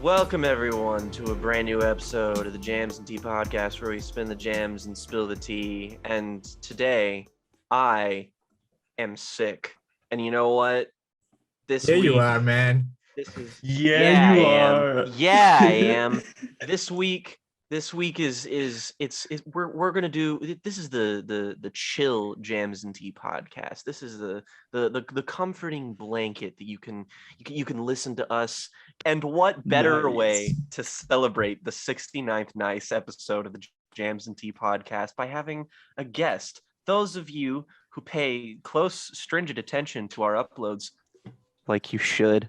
Welcome everyone to a brand new episode of the Jams and Tea podcast where we spin the jams and spill the tea. And today I am sick. And you know what? This week you are, man. This is Yeah, you are. Yeah, I am. This week is we're gonna do this is the chill Jams and Tea podcast. This is the comforting blanket that you can listen to us. And what better way to celebrate the 69th nice episode of the Jams and Tea podcast by having a guest. Those of you who pay close, stringent attention to our uploads, like you should,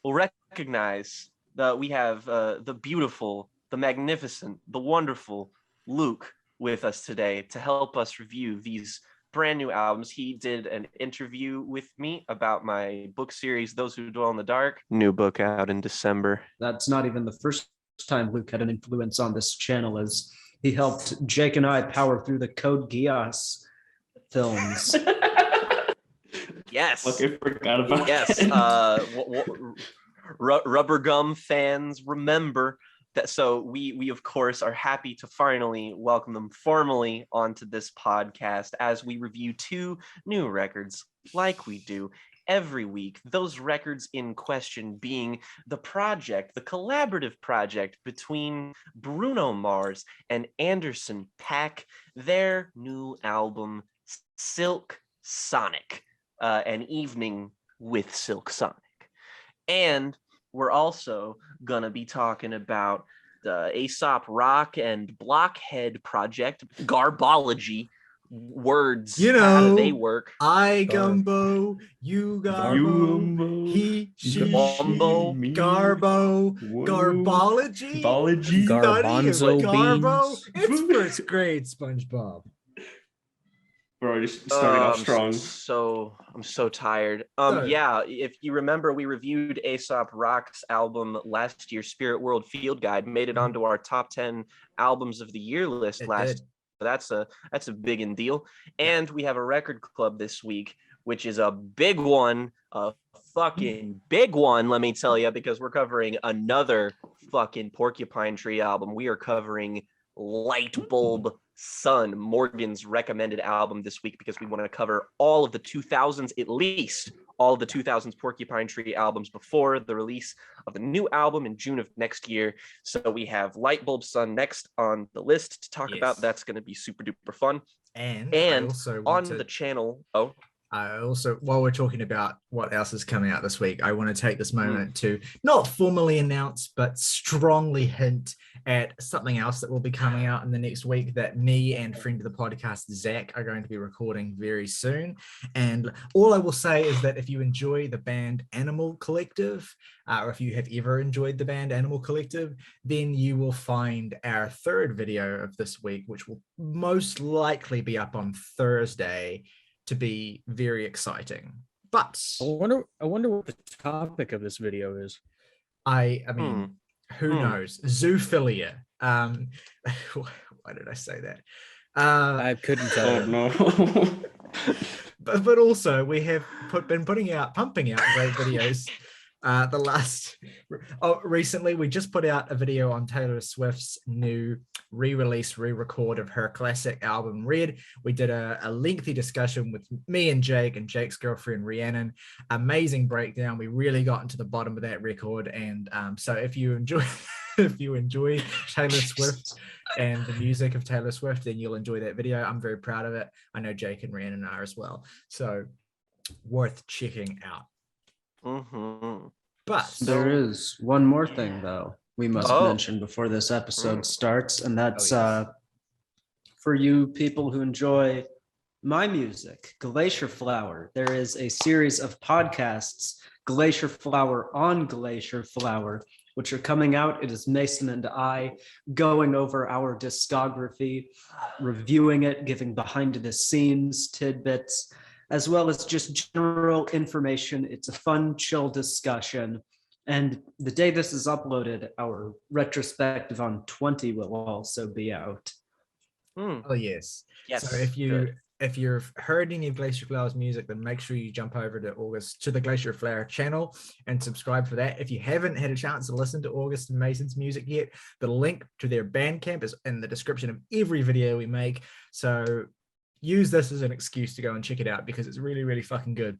will recognize that we have the beautiful, the magnificent, the wonderful Luke with us today to help us review these brand new albums. He did an interview with me about my book series, Those Who Dwell in the Dark. New book out in December. That's not even the first time Luke had an influence on this channel, as he helped Jake and I power through the Code Geass films. Yes. Look, I forgot about yes. Rubber Gum fans remember that. So we of course are happy to finally welcome them formally onto this podcast as we review two new records like we do every week. Those records in question being the collaborative project between Bruno Mars and Anderson .Paak, their new album Silk Sonic, an evening with Silk Sonic. And we're also gonna be talking about the Aesop Rock and Blockhead project, Garbology. Words, how do they work? I gumbo, you garbo, he, she, Gumbo, she, garbo, garbology, Garbanzo garbo. beans. It's first grade, SpongeBob. We're already starting off strong. I'm so tired. Sorry. Yeah, if you remember, we reviewed Aesop Rock's album last year, Spirit World Field Guide, made it onto our top 10 albums of the year list last year. That's a big deal. And we have a record club this week, which is a big one, a fucking big one, let me tell you, because we're covering another fucking Porcupine Tree album. We are covering Light Bulb Sun, Morgan's recommended album this week, because we want to cover all of the 2000s, at least all of the 2000s Porcupine Tree albums before the release of the new album in June of next year. So we have Light Bulb Sun next on the list to talk about. That's going to be super duper fun. And on the channel, I also, while we're talking about what else is coming out this week, I want to take this moment to not formally announce, but strongly hint at something else that will be coming out in the next week that me and friend of the podcast, Zach, are going to be recording very soon. And all I will say is that if you enjoy the band Animal Collective, or if you have ever enjoyed the band Animal Collective, then you will find our third video of this week, which will most likely be up on Thursday, to be very exciting. But I wonder what the topic of this video is. I mean, who knows? Zoophilia. Why did I say that? I couldn't tell. No. but also we have pumping out great videos. Recently we just put out a video on Taylor Swift's new re-record of her classic album Red. We did a lengthy discussion with me and Jake's girlfriend Rhiannon. Amazing breakdown. We really got into the bottom of that record, and so if you enjoy Taylor Swift and the music of Taylor Swift, then you'll enjoy that video. I'm very proud of it. I know Jake and Rhiannon are as well, so worth checking out. But there is one more thing, though, we must mention before this episode starts, and that's for you people who enjoy my music, Glacier Flower. There is a series of podcasts, Glacier Flower on Glacier Flower, which are coming out. It is Mason and I going over our discography, reviewing it, giving behind the scenes tidbits, as well as just general information. It's a fun, chill discussion. And the day this is uploaded, our retrospective on 20 will also be out. Oh yes. Yes. So if you if you've heard any of Glacier Flower's music, then make sure you jump over to the Glacier Flower channel and subscribe for that. If you haven't had a chance to listen to August and Mason's music yet, the link to their Bandcamp is in the description of every video we make. So use this as an excuse to go and check it out because it's really, really fucking good.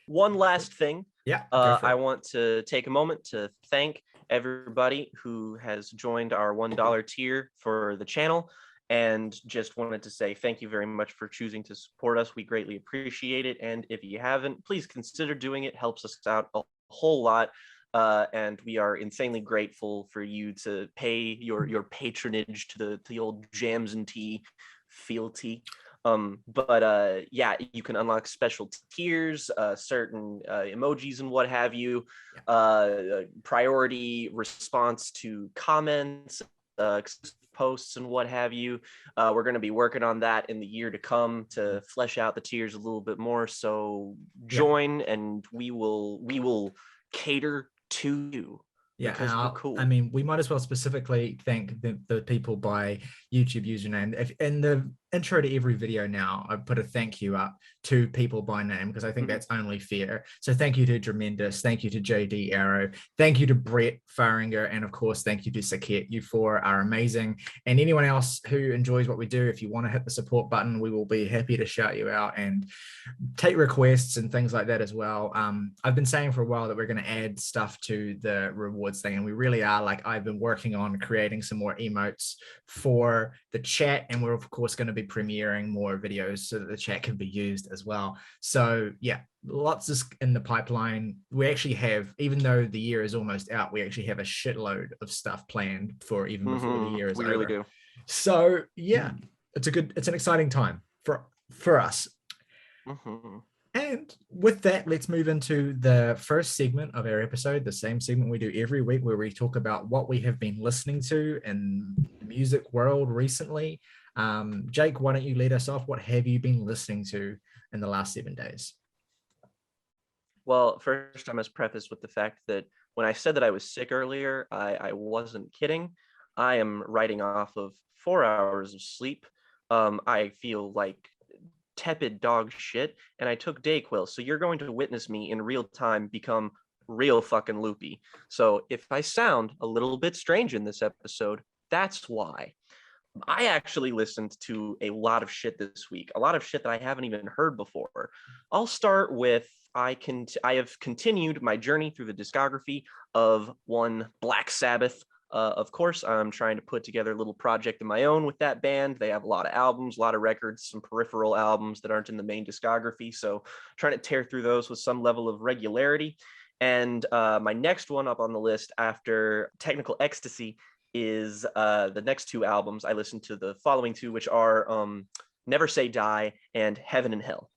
One last thing. Yeah. I want to take a moment to thank everybody who has joined our $1 tier for the channel. And just wanted to say thank you very much for choosing to support us. We greatly appreciate it. And if you haven't, please consider doing it. Helps us out a whole lot. And we are insanely grateful for you to pay your patronage to the old Jams and Tea fealty. Yeah, you can unlock special tiers, certain emojis and what have you, priority response to comments, posts and what have you. We're going to be working on that in the year to come to flesh out the tiers a little bit more. So join and we will cater to you. Yeah, because you're cool. I mean, we might as well specifically thank the people by YouTube username. In the intro to every video now, I put a thank you up to people by name because I think that's only fair. So thank you to Tremendous, thank you to JD Arrow, thank you to Brett Faringer, and of course, thank you to Saket. You four are amazing. And anyone else who enjoys what we do, if you want to hit the support button, we will be happy to shout you out and take requests and things like that as well. I've been saying for a while that we're going to add stuff to the rewards thing, and we really are. Like, I've been working on creating some more emotes for the chat, and we're of course going to be premiering more videos so that the chat can be used as well. So yeah, lots is in the pipeline. We actually have, even though the year is almost out, we actually have a shitload of stuff planned for even before the year is over. We really do. So yeah, it's an exciting time for us. And with that, let's move into the first segment of our episode, the same segment we do every week, where we talk about what we have been listening to in the music world recently. Jake, why don't you lead us off? What have you been listening to in the last 7 days? Well, first I must preface with the fact that when I said that I was sick earlier, I wasn't kidding. I am writing off of 4 hours of sleep. I feel like tepid dog shit, and I took Dayquil. So you're going to witness me in real time become real fucking loopy. So if I sound a little bit strange in this episode, that's why. I actually listened to a lot of shit this week, a lot of shit that I haven't even heard before. I'll start with I have continued my journey through the discography of one Black Sabbath. Of course, I'm trying to put together a little project of my own with that band. They have a lot of albums, a lot of records, some peripheral albums that aren't in the main discography. So trying to tear through those with some level of regularity. And my next one up on the list after Technical Ecstasy is the next 2 albums. I listened to the following 2, which are Never Say Die and Heaven and Hell.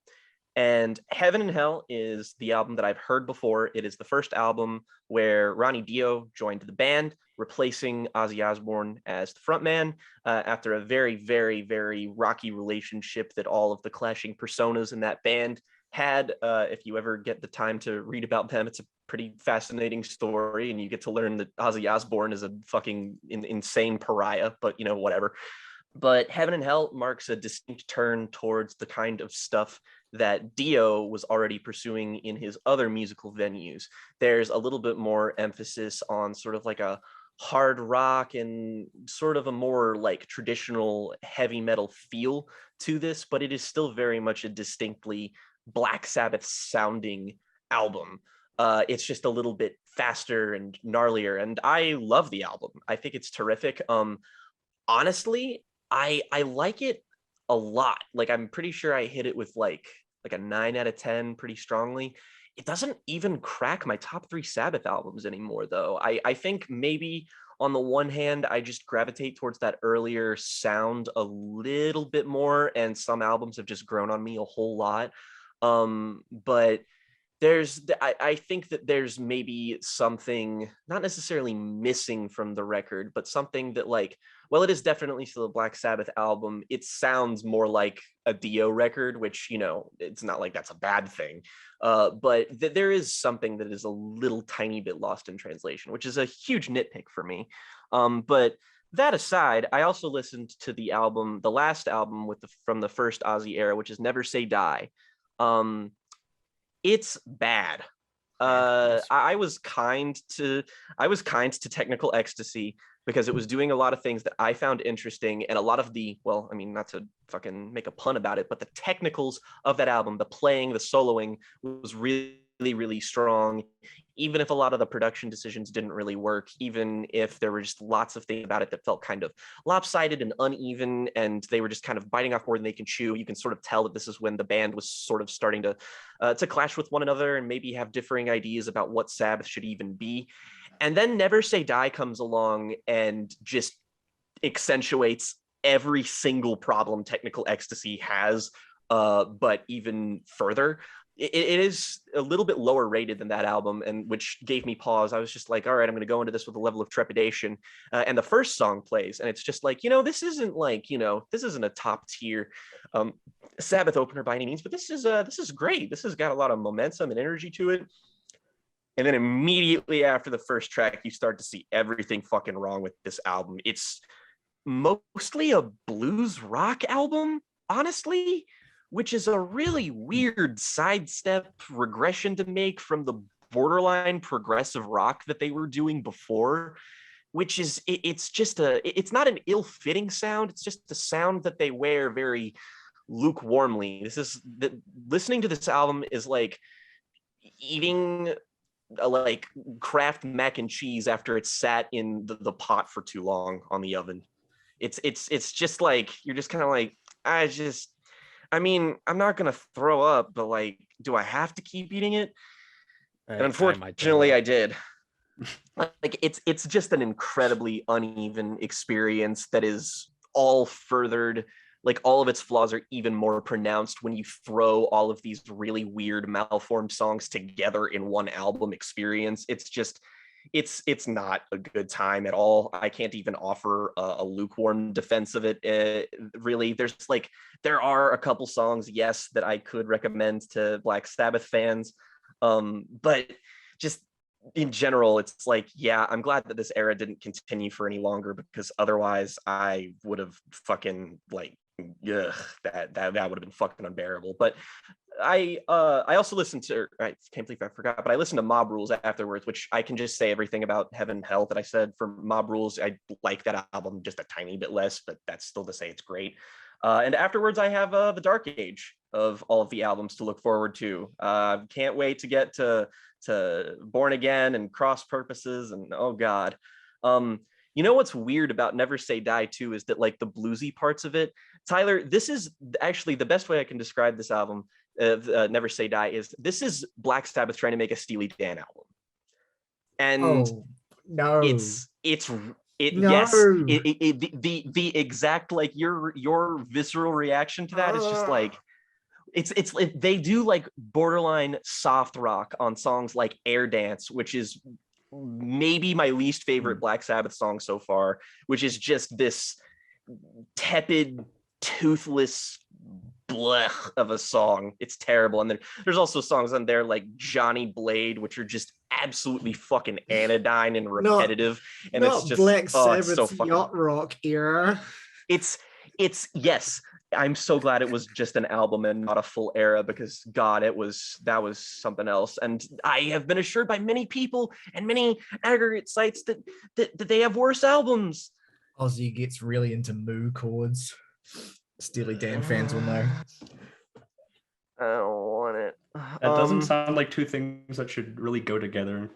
And Heaven and Hell is the album that I've heard before. It is the first album where Ronnie Dio joined the band, replacing Ozzy Osbourne as the frontman after a very, very, very rocky relationship that all of the clashing personas in that band had. If you ever get the time to read about them, it's a pretty fascinating story, and you get to learn that Ozzy Osbourne is a fucking insane pariah, but you know, whatever. But Heaven and Hell marks a distinct turn towards the kind of stuff that Dio was already pursuing in his other musical venues. There's a little bit more emphasis on sort of like a hard rock and sort of a more like traditional heavy metal feel to this, but it is still very much a distinctly Black Sabbath sounding album. It's just a little bit faster and gnarlier, and I love the album. I think it's terrific. Honestly, I like it a lot. Like, I'm pretty sure I hit it with like a 9 out of 10 pretty strongly. It doesn't even crack my top 3 Sabbath albums anymore, though. I think maybe on the one hand, I just gravitate towards that earlier sound a little bit more, and some albums have just grown on me a whole lot. But I think that there's maybe something not necessarily missing from the record, but something that, like, well, it is definitely still a Black Sabbath album. It sounds more like a Dio record, which, you know, it's not like that's a bad thing. But there is something that is a little tiny bit lost in translation, which is a huge nitpick for me. But that aside, I also listened to the last album from the first Ozzy era, which is Never Say Die. It's bad. I was kind to Technical Ecstasy because it was doing a lot of things that I found interesting, and a lot of the, well, I mean, not to fucking make a pun about it, but the technicals of that album, the playing, the soloing was really, really strong, even if a lot of the production decisions didn't really work, even if there were just lots of things about it that felt kind of lopsided and uneven, and they were just kind of biting off more than they can chew. You can sort of tell that this is when the band was sort of starting to clash with one another and maybe have differing ideas about what Sabbath should even be. And then Never Say Die comes along and just accentuates every single problem Technical Ecstasy has, but even further. It is a little bit lower rated than that album, and which gave me pause. I was just like, all right, I'm going to go into this with a level of trepidation. And the first song plays, and it's just like, this isn't a top tier Sabbath opener by any means, but this is great. This has got a lot of momentum and energy to it. And then immediately after the first track, you start to see everything fucking wrong with this album. It's mostly a blues rock album, honestly, which is a really weird sidestep regression to make from the borderline progressive rock that they were doing before, which is, it's not an ill-fitting sound. It's just a sound that they wear very lukewarmly. Listening to this album is like eating like Kraft mac and cheese after it's sat in the pot for too long on the oven. It's just like, you're just kind of like, I'm not gonna throw up, but like, do I have to keep eating it? And unfortunately, I did. Like, it's just an incredibly uneven experience that is all furthered. Like, all of its flaws are even more pronounced when you throw all of these really weird, malformed songs together in one album experience. It's not a good time at all. I can't even offer a lukewarm defense of it. Really, there are a couple songs, yes, that I could recommend to Black Sabbath fans, but just in general, it's like, yeah, I'm glad that this era didn't continue for any longer, because otherwise I would have fucking like, ugh, that would have been fucking unbearable. But I also listened to, I can't believe I forgot, but I listened to Mob Rules afterwards, which I can just say everything about Heaven and Hell that I said for Mob Rules. I like that album just a tiny bit less, but that's still to say it's great. And afterwards, I have the Dark Age of all of the albums to look forward to. Can't wait to get to Born Again and Cross Purposes, and oh god. What's weird about Never Say Die too is that, like, the bluesy parts of it, Tyler, this is actually the best way I can describe this album, Never Say Die, is this is Black Sabbath trying to make a Steely Dan album. And no, yes, the exact, like, your visceral reaction to that is just like, it's they do like borderline soft rock on songs like Air Dance, which is maybe my least favorite Black Sabbath song so far, which is just this tepid, toothless blech of a song. It's terrible. And then there's also songs on there like Johnny Blade, which are just absolutely fucking anodyne and repetitive. And it's just Black Sabbath's it's so fucking yacht rock era. It's yes. I'm so glad it was just an album and not a full era, because God, that was something else. And I have been assured by many people and many aggregate sites that they have worse albums. Ozzy gets really into moo chords. Steely Dan fans will know. I don't want it. That doesn't sound like two things that should really go together.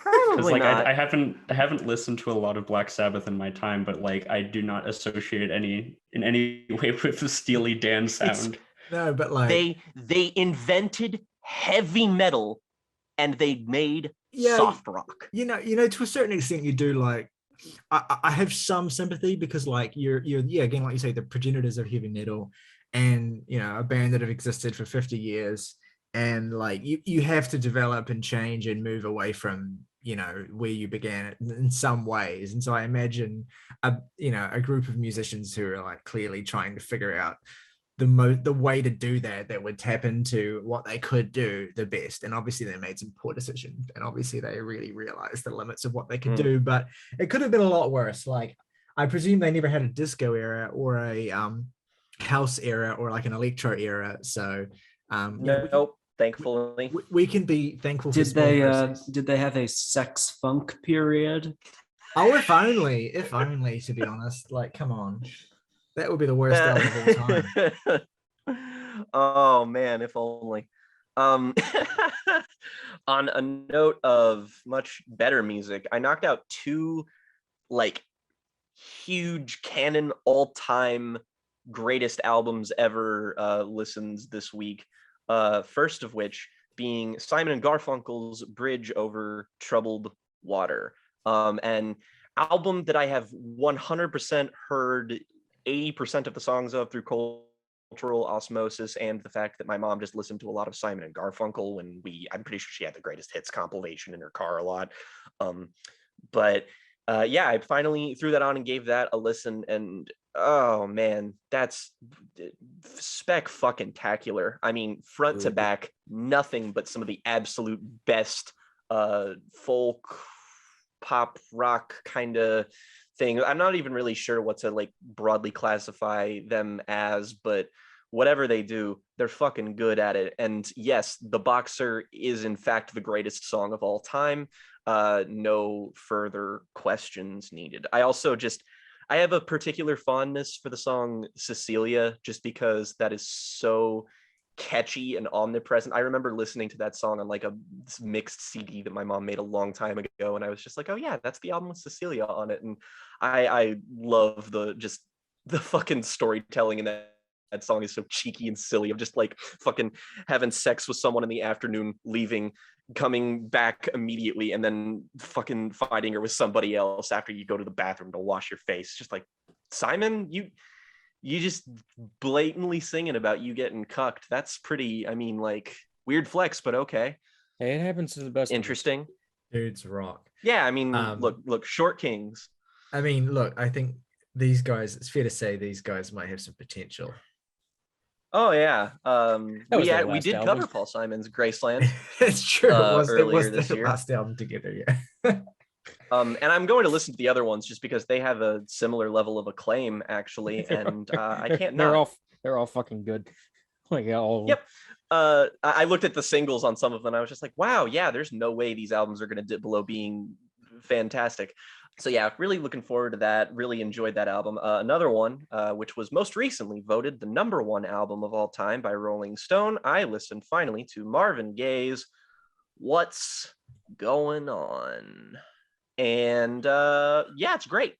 Probably like not. I haven't listened to a lot of Black Sabbath in my time, but like I do not associate in any way with the Steely Dan sound. No, but like they invented heavy metal and they made soft rock. To a certain extent you do. Like I have some sympathy, because like you're again, like you say, the progenitors of heavy metal, and a band that have existed for 50 years, and like you have to develop and change and move away from where you began in some ways. And so I imagine a group of musicians who are like clearly trying to figure out the way to do that would tap into what they could do the best. And obviously they made some poor decisions, and obviously they really realized the limits of what they could do, but it could have been a lot worse. Like I presume they never had a disco era or a house era or like an electro era. So Nope, thankfully. we can be thankful for Did small process. did they have a sex funk period? Oh, if only, to be honest. Like, come on. That would be the worst album of all time. Oh man, if only. Um, on a note of much better music, I knocked out two like huge canon all-time greatest albums ever listens this week. First of which being Simon and Garfunkel's Bridge Over Troubled Water. An album that I have 100% heard 80% of the songs of through cultural osmosis, and the fact that my mom just listened to a lot of Simon and Garfunkel when I'm pretty sure she had the greatest hits compilation in her car a lot. But yeah, I finally threw that on and gave that a listen, and oh man, that's spec fucking tacular. I mean, front to back, nothing but some of the absolute best folk pop rock kind of thing. I'm not even really sure what to like broadly classify them as, but whatever they do, they're fucking good at it. And yes, The Boxer is in fact the greatest song of all time. No further questions needed. I have a particular fondness for the song Cecilia, just because that is so catchy and omnipresent. I remember listening to that song on like a mixed CD that my mom made a long time ago, and I was just like, oh yeah, that's the album with Cecilia on it. And I love the fucking storytelling in that song is so cheeky and silly, of just like fucking having sex with someone in the afternoon, leaving, coming back immediately, and then fucking fighting her with somebody else after you go to the bathroom to wash your face. Just like, Simon, you just blatantly singing about you getting cucked. That's pretty, I mean, like, weird flex, but okay. Hey, it happens to the best. Interesting. Dudes rock. Yeah, I mean, look, Short Kings. I mean, look, I think these guys, it's fair to say these guys might have some potential. Oh yeah. We did album. cover Paul Simon's Graceland. It's true. It was this the year. last album together, yeah. And I'm going to listen to the other ones just because they have a similar level of acclaim, actually, and I can't. They're all fucking good. Like all. Yep. I looked at the singles on some of them, and I was just like, wow, yeah, there's no way these albums are going to dip below being fantastic. So yeah, really looking forward to that. Really enjoyed that album. Another one, which was most recently voted the #1 album of all time by Rolling Stone. I listened finally to Marvin Gaye's "What's Going On." And yeah, it's great.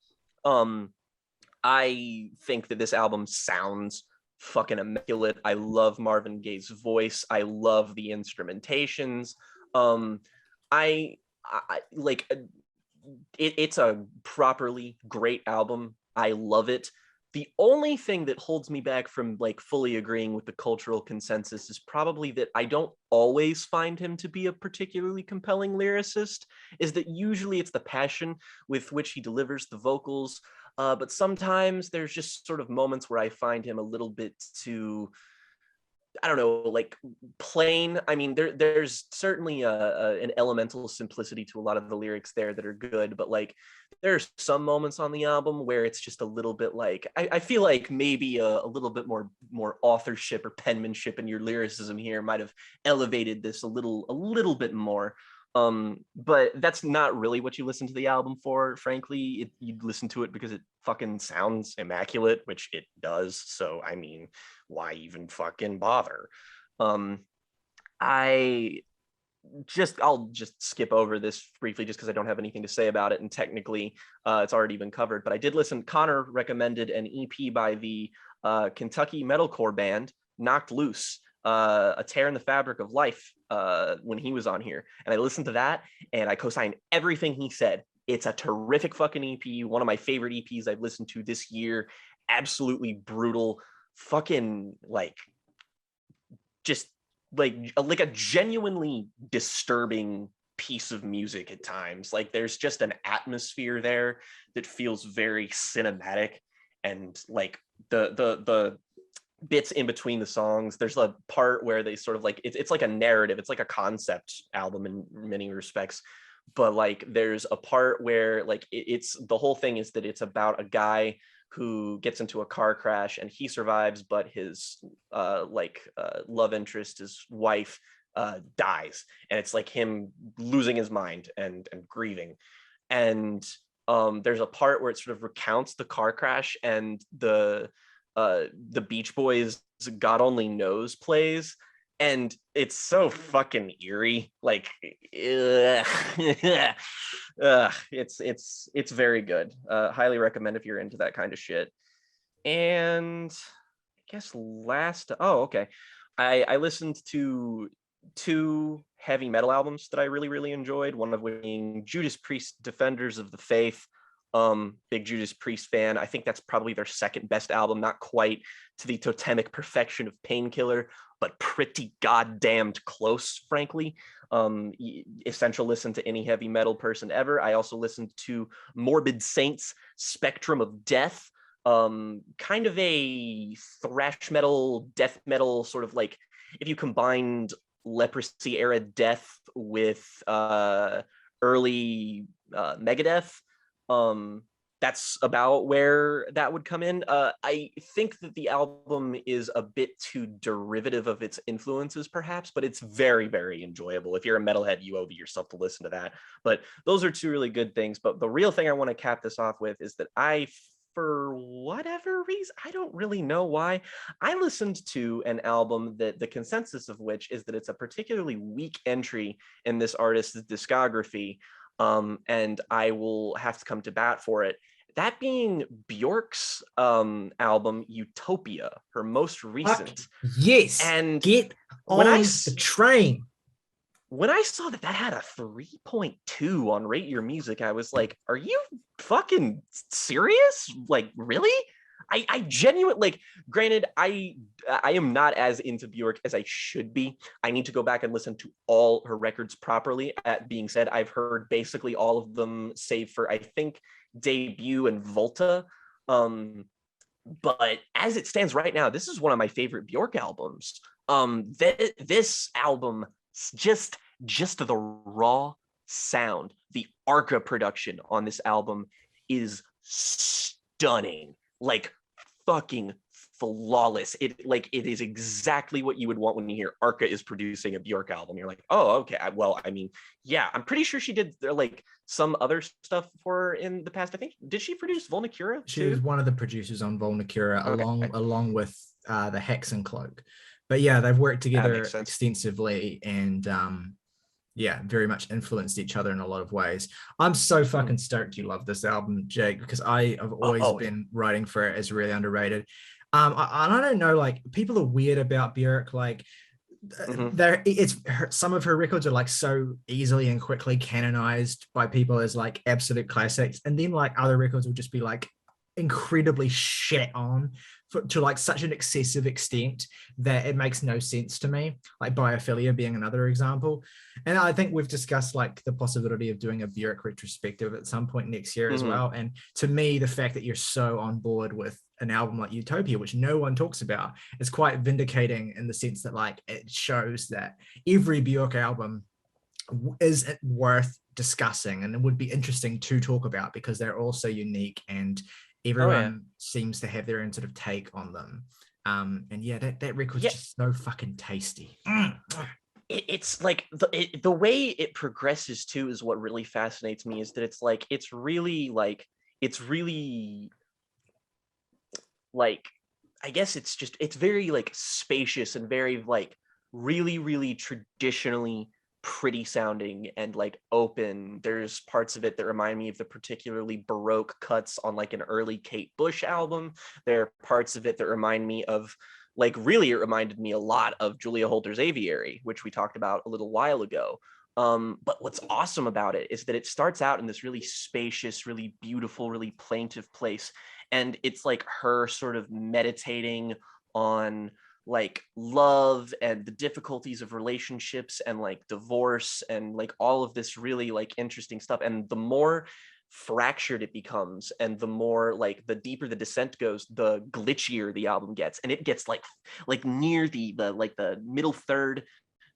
I think that this album sounds fucking immaculate. I love Marvin Gaye's voice. I love the instrumentations. I like it's a properly great album. I love it. The only thing that holds me back from like fully agreeing with the cultural consensus is probably that I don't always find him to be a particularly compelling lyricist, is that usually it's the passion with which he delivers the vocals. But sometimes there's just sort of moments where I find him a little bit too, I don't know, like plain. I mean, there's certainly an elemental simplicity to a lot of the lyrics there that are good, but like there's some moments on the album where it's just a little bit like, I feel like maybe a little bit more authorship or penmanship in your lyricism here might have elevated this a little bit more. But that's not really what you listen to the album for, frankly. You listen to it because it fucking sounds immaculate, which it does. So I mean, why even fucking bother? I'll just skip over this briefly just because I don't have anything to say about it, and technically it's already been covered. But I did listen. Connor recommended an EP by the Kentucky metalcore band Knocked Loose, A Tear in the Fabric of Life, when he was on here, and I listened to that and I co-signed everything he said. It's a terrific fucking EP, one of my favorite EPs I've listened to this year. Absolutely brutal, fucking like just like a genuinely disturbing piece of music at times. Like there's just an atmosphere there that feels very cinematic, and like the bits in between the songs, there's a part where they sort of like it's like a narrative, it's like a concept album in many respects, but like there's a part where like it's the whole thing is that it's about a guy who gets into a car crash and he survives, but his love interest, his wife, dies, and it's like him losing his mind and grieving. And there's a part where it sort of recounts the car crash, and the Beach Boys God Only Knows plays, and it's so fucking eerie. Like, it's very good. Highly recommend if you're into that kind of shit. And I guess okay. I listened to 2 heavy metal albums that I really enjoyed. One of which being Judas Priest, Defenders of the Faith. Big Judas Priest fan. I think that's probably their second best album, not quite to the totemic perfection of Painkiller, but pretty goddamned close, frankly. Essential listen to any heavy metal person ever. I also listened to Morbid Saints, Spectrum of Death, kind of a thrash metal, death metal, sort of like if you combined Leprosy era death with early Megadeth. That's about where that would come in. I think that the album is a bit too derivative of its influences, perhaps, but it's very enjoyable. If you're a metalhead, you owe yourself to listen to that. But those are 2 really good things. But the real thing I want to cap this off with is that for whatever reason, I don't really know why, I listened to an album that the consensus of which is that it's a particularly weak entry in this artist's discography. And I will have to come to bat for it. That being Björk's album Utopia, her most recent. Yes, and get on the train. When I saw that had a 3.2 on Rate Your Music, I was like, are you fucking serious? Like, really? I genuinely, like, granted, I am not as into Björk as I should be. I need to go back and listen to all her records properly. That being said, I've heard basically all of them, save for, I think, Debut and Volta. But as it stands right now, this is one of my favorite Björk albums. This album, just the raw sound, the Arca production on this album is stunning. Like, fucking flawless. It is exactly what you would want when you hear Arca is producing a Björk album. You're like, oh, okay. Well, I mean, yeah, I'm pretty sure she did like some other stuff for her in the past. I think, did she produce Volnakura? She was one of the producers on Volnakura, Okay. along with the Hexen Cloak. But yeah, they've worked together sense. extensively, and very much influenced each other in a lot of ways. I'm so fucking stoked you love this album, Jake, because I have always been writing for it as really underrated. I don't know, like, people are weird about Björk, like, some of her records are like so easily and quickly canonized by people as like absolute classics, and then like other records will just be like incredibly shit on to like such an excessive extent that it makes no sense to me, like Biophilia being another example. And I think we've discussed like the possibility of doing a Björk retrospective at some point next year as well. And to me, the fact that you're so on board with an album like Utopia, which no one talks about, is quite vindicating in the sense that like it shows that every Björk album is worth discussing and it would be interesting to talk about because they're all so unique and everyone seems to have their own sort of take on them. And yeah, that record's just so fucking tasty. It's like the way it progresses too is what really fascinates me, is that it's really like, I guess it's very like spacious and very like really traditionally pretty sounding and like open. There's parts of it that remind me of the particularly Baroque cuts on like an early Kate Bush album. There are parts of it that remind me of like, really, it reminded me a lot of Julia Holter's Aviary, which we talked about a little while ago. But what's awesome about it is that it starts out in this really spacious, really beautiful, really plaintive place. And it's like her sort of meditating on like love and the difficulties of relationships and like divorce and like all of this really like interesting stuff. And the more fractured it becomes and the more like the deeper the descent goes, the glitchier the album gets. And it gets like near the middle third,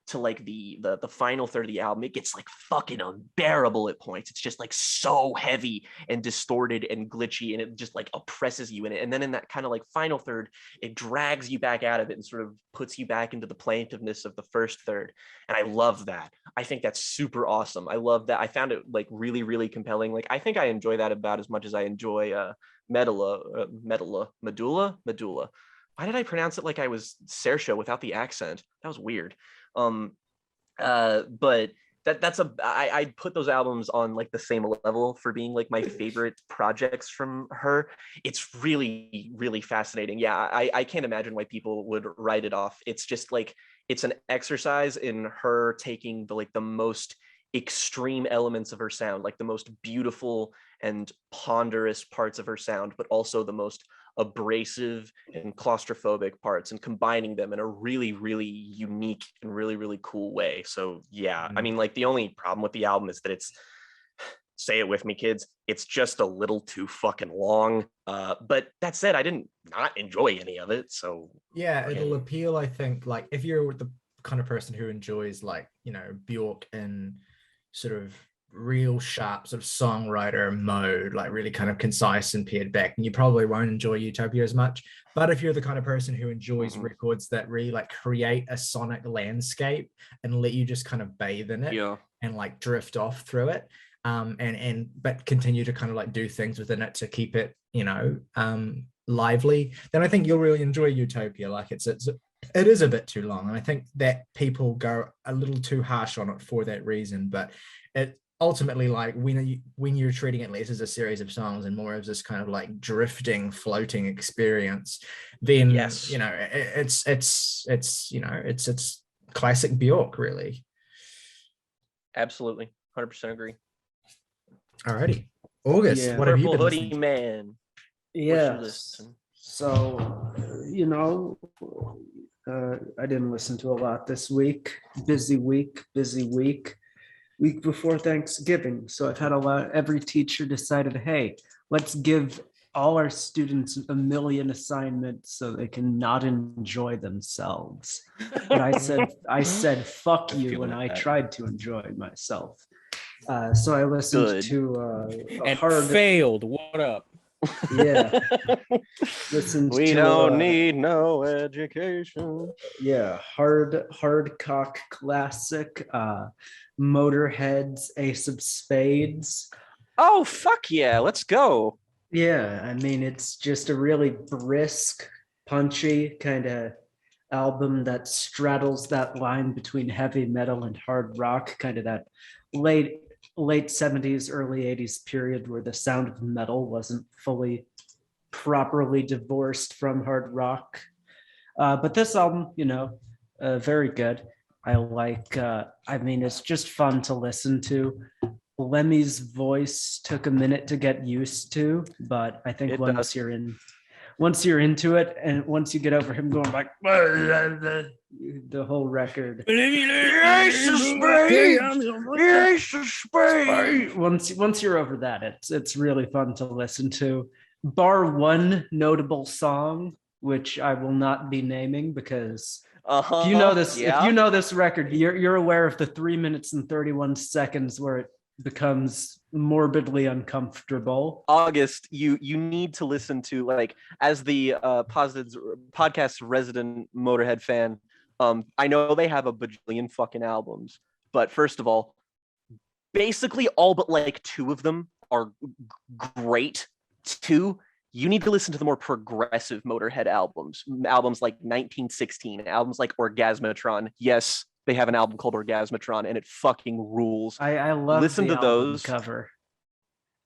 to like the final third of the album, it gets like fucking unbearable at points. It's just like so heavy and distorted and glitchy, and it just like oppresses you in it. And then in that kind of like final third, it drags you back out of it and sort of puts you back into the plaintiveness of the first third. And I love that. I think that's super awesome. I love that. I found it like really, really compelling. Like I think I enjoy that about as much as I enjoy Medulla. Why did I pronounce it like I was Saoirse without the accent? That was weird. But I'd put those albums on like the same level for being like my favorite projects from her. It's really, really fascinating. Yeah, I can't imagine why people would write it off. It's just like, it's an exercise in her taking the most extreme elements of her sound, like the most beautiful and ponderous parts of her sound, but also the most abrasive and claustrophobic parts, and combining them in a really, really unique and really, really cool way. So yeah, I mean, like the only problem with the album is that it's, say it with me, kids, it's just a little too fucking long. But that said, I didn't not enjoy any of it. So yeah, it'll appeal, I think, like if you're the kind of person who enjoys like, you know, Björk in sort of real sharp sort of songwriter mode, like really kind of concise and pared back, and you probably won't enjoy Utopia as much. But if you're the kind of person who enjoys records that really like create a sonic landscape and let you just kind of bathe in it and like drift off through it, but continue to kind of like do things within it to keep it, you know, lively, then I think you'll really enjoy Utopia. Like it is a bit too long, and I think that people go a little too harsh on it for that reason. But it ultimately, like when you're treating it less as a series of songs and more as this kind of like drifting, floating experience, then you know it's you know it's classic Björk, really. Absolutely, 100% agree. Alrighty, August, what have you been listening to? Man. Yes. So, you know, I didn't listen to a lot this week. Busy week. Week before Thanksgiving. So I've had a lot. Every teacher decided, hey, let's give all our students a million assignments so they can not enjoy themselves. But I said, fuck you, and I tried to enjoy myself. So I listened to and failed. What up? Yeah. We don't need no education. Yeah, hard cock classic. Motorhead's Ace of Spades. Oh fuck yeah, let's go. Yeah, I mean it's just a really brisk, punchy kind of album that straddles that line between heavy metal and hard rock, kind of that late 70s, early 80s period where the sound of metal wasn't fully properly divorced from hard rock. But this album, you know, very good. I like, I mean, it's just fun to listen to. Lemmy's voice took a minute to get used to, but I think once you're into it, and once you get over him going like the whole record. Once you're over that, it's really fun to listen to. Bar one notable song, which I will not be naming because if you know this record, you're aware of the 3 minutes and 31 seconds where it becomes morbidly uncomfortable. August, you need to listen to, like, as the podcast's resident Motorhead fan, I know they have a bajillion fucking albums, but first of all, basically all but like 2 of them are great. 2, you need to listen to the more progressive Motorhead albums like 1916, albums like Orgasmatron. Yes, they have an album called Orgasmatron, and it fucking rules. I love listen to those cover.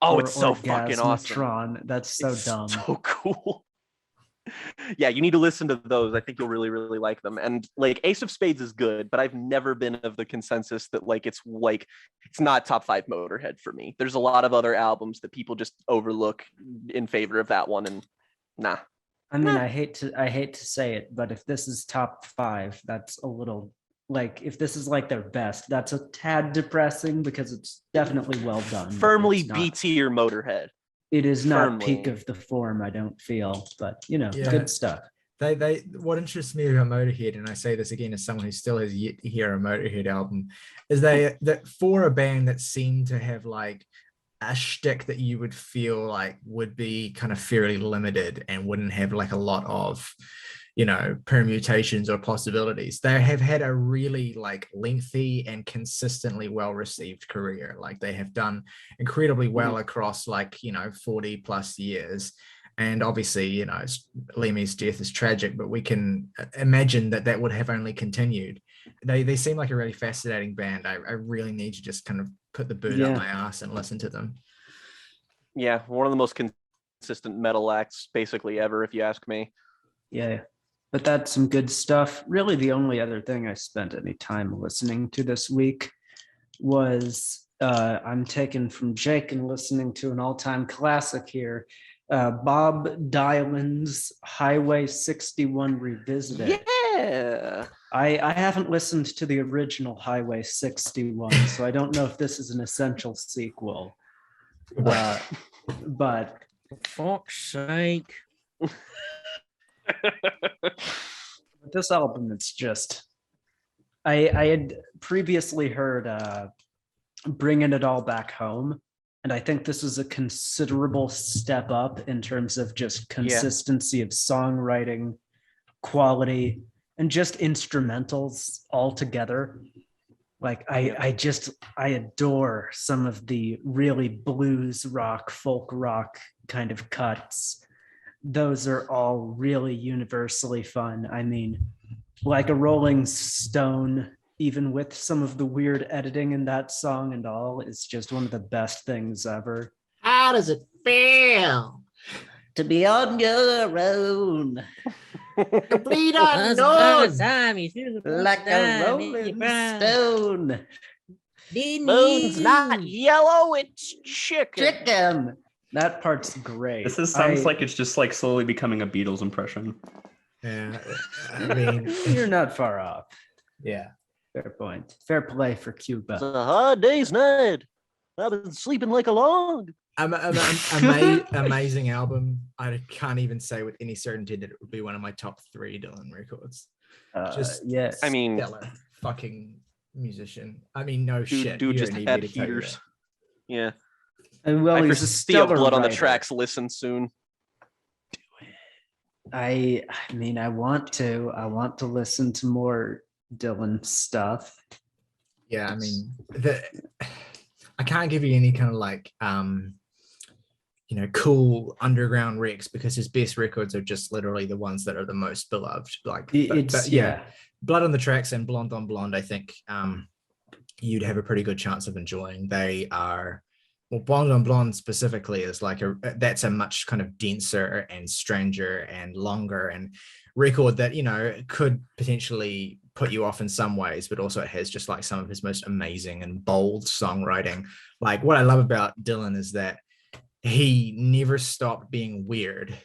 Oh, it's so fucking awesome. That's so dumb. So cool. Yeah, you need to listen to those. I think you'll really, really like them. And like Ace of Spades is good, but I've never been of the consensus that it's not top 5 Motorhead for me. There's a lot of other albums that people just overlook in favor of that one, and nah. I mean, I hate to say it, but if this is top 5, that's a little, like, if this is like their best, that's a tad depressing because it's definitely well done. Firmly B tier Motorhead. It is not peak of the form, I don't feel, but you know, good stuff. They what interests me about Motorhead, and I say this again as someone who still has yet to hear a Motorhead album, is that for a band that seemed to have like a shtick that you would feel like would be kind of fairly limited and wouldn't have like a lot of, permutations or possibilities. They have had a really like lengthy and consistently well-received career. Like they have done incredibly well across 40 plus years. And obviously, Lemmy's death is tragic, but we can imagine that would have only continued. They seem like a really fascinating band. I really need to just kind of put the boot up my ass and listen to them. Yeah, one of the most consistent metal acts basically ever, if you ask me. Yeah, but that's some good stuff. Really, the only other thing I spent any time listening to this week was I'm taken from Jake and listening to an all-time classic here. Bob Dylan's Highway 61 Revisited. Yeah. I haven't listened to the original Highway 61, so I don't know if this is an essential sequel. But For fuck's sake. this album, it's just... I had previously heard Bringing It All Back Home, and I think this is a considerable step up in terms of just consistency of songwriting, quality, and just instrumentals altogether. Like I adore some of the really blues rock, folk rock kind of cuts. Those are all really universally fun. I mean, like a Rolling Stone, even with some of the weird editing in that song and all, it's just one of the best things ever. How does it feel To be on your own? complete unknown? Like a rolling stone. Moon's not yellow, it's chicken. That part's great. This sounds like it's just like slowly becoming a Beatles impression. Yeah, I mean, You're not far off. yeah. Fair point. Fair play for It's Cuba. a hard day's night. I've been sleeping like a log. Amazing album. I can't even say with any certainty that it would be one of my top 3 Dylan records. Yes. I mean, Stellar fucking musician. I mean, no shit. dude You just don't need had me to tell you heaters. that. Yeah. And well, I he's a foresee a stellar Blood on the writer. Tracks listen soon. I mean, I want to listen to more Dylan stuff. Yeah, I mean, I can't give you any kind of like cool underground recs because his best records are just literally the ones that are the most beloved. Like, Blood on the Tracks and Blonde on Blonde, I think you'd have a pretty good chance of enjoying. They are, well, Blonde on Blonde specifically is like that's a much kind of denser and stranger and longer and record that could potentially put you off in some ways, but also it has just like some of his most amazing and bold songwriting. Like what I love about Dylan is that he never stopped being weird,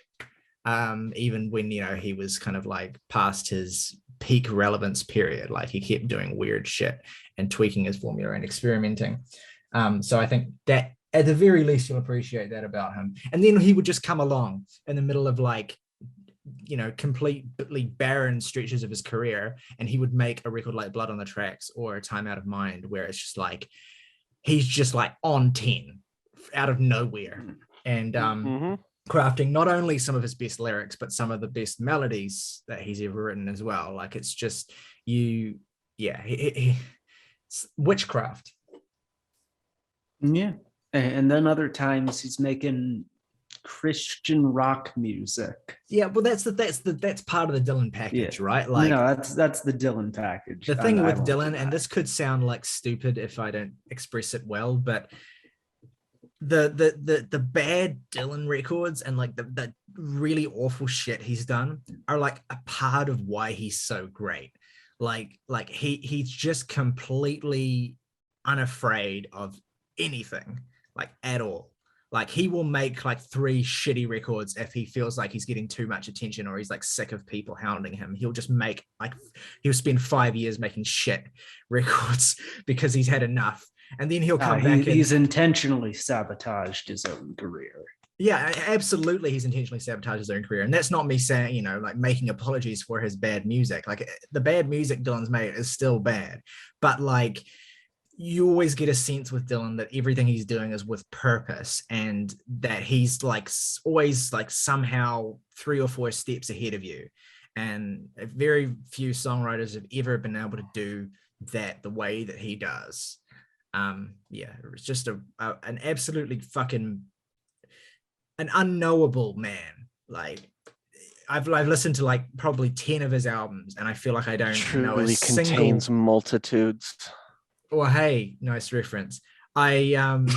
even when he was kind of like past his peak relevance period. Like he kept doing weird shit and tweaking his formula and experimenting. So I think that at the very least you'll appreciate that about him. And then he would just come along in the middle of like completely barren stretches of his career, and he would make a record like Blood on the Tracks or Time Out of Mind, where it's just like he's just like on 10 out of nowhere, and crafting not only some of his best lyrics but some of the best melodies that he's ever written as well. Like it's just it's witchcraft. Yeah. And then other times he's making Christian rock music. Yeah, well, that's part of the Dylan package, right? Like, no, that's the Dylan package. The thing with Dylan, and this could sound like stupid if I don't express it well, but the bad Dylan records and like the really awful shit he's done are like a part of why he's so great. Like he's just completely unafraid of anything, like at all. Like he will make like 3 shitty records if he feels like he's getting too much attention or he's like sick of people hounding him. He'll just make he'll spend 5 years making shit records because he's had enough. And then he'll come back. He's intentionally sabotaged his own career. Yeah, absolutely. He's intentionally sabotaged his own career. And that's not me saying, like making apologies for his bad music. Like the bad music Dylan's made is still bad. But like you always get a sense with Dylan that everything he's doing is with purpose and that he's like always like somehow 3 or 4 steps ahead of you. And very few songwriters have ever been able to do that the way that he does. Yeah, it was just an absolutely fucking an unknowable man. Like I've listened to like probably 10 of his albums and I feel like I don't know a Truly single contains multitudes. Well, hey, nice reference. I've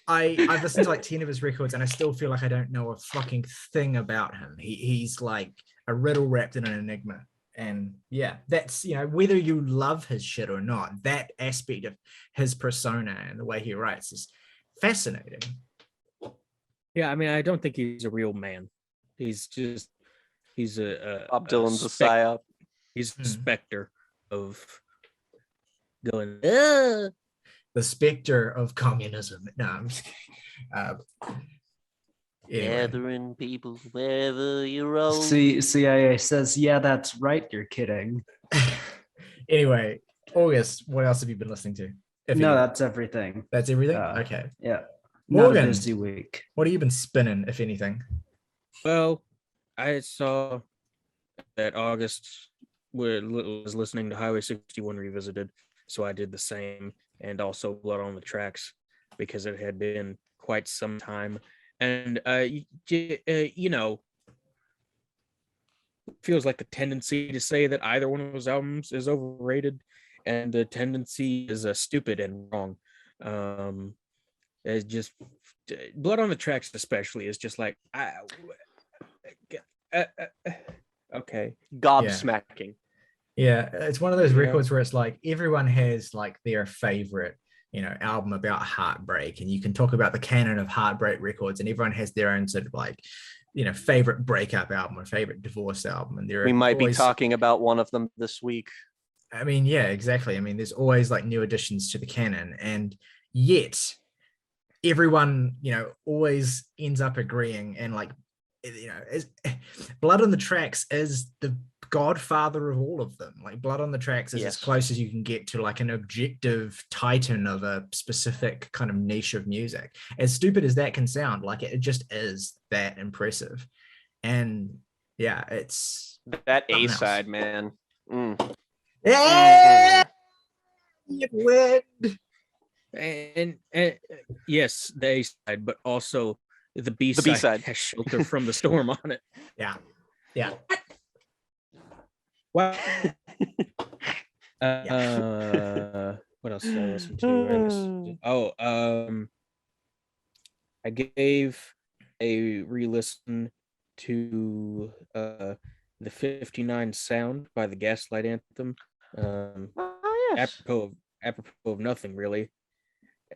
listened to like 10 of his records and I still feel like I don't know a fucking thing about him. He's like a riddle wrapped in an enigma. And yeah, that's, whether you love his shit or not, that aspect of his persona and the way he writes is fascinating. Yeah, I mean, I don't think he's a real man. He's a Bob Dylan's a psyop. He's a specter of going. The specter of communism. No, I'm just anyway. Gathering people wherever you roll. CIA says, yeah, that's right. You're kidding. Anyway, August, what else have you been listening to? That's everything. That's everything? Okay. Yeah. Morgan, not a busy week. What have you been spinning, if anything? Well, I saw that August was listening to Highway 61 Revisited, so I did the same, and also Blood on the Tracks, because it had been quite some time. And, feels like the tendency to say that either one of those albums is overrated, and the tendency is stupid and wrong. It's just Blood on the Tracks especially is just like okay, gobsmacking. Yeah, it's one of those records where it's like everyone has like their favorite album about heartbreak, and you can talk about the canon of heartbreak records, and everyone has their own sort of like favorite breakup album or favorite divorce album, and we might be talking about one of them this week. I mean, yeah, exactly. I mean, there's always like new additions to the canon, and yet everyone always ends up agreeing, and like Blood on the Tracks is the godfather of all of them. Like Blood on the Tracks is as close as you can get to like an objective titan of a specific kind of niche of music. As stupid as that can sound, like it just is that impressive. And yeah, it's that A side, man. Yeah, it went. And yes, the A side, but also the B side has Shelter from the Storm on it. Yeah. Wow. What else did I listen to? I gave a re-listen to the 59 Sound by the Gaslight Anthem. Apropos of nothing really.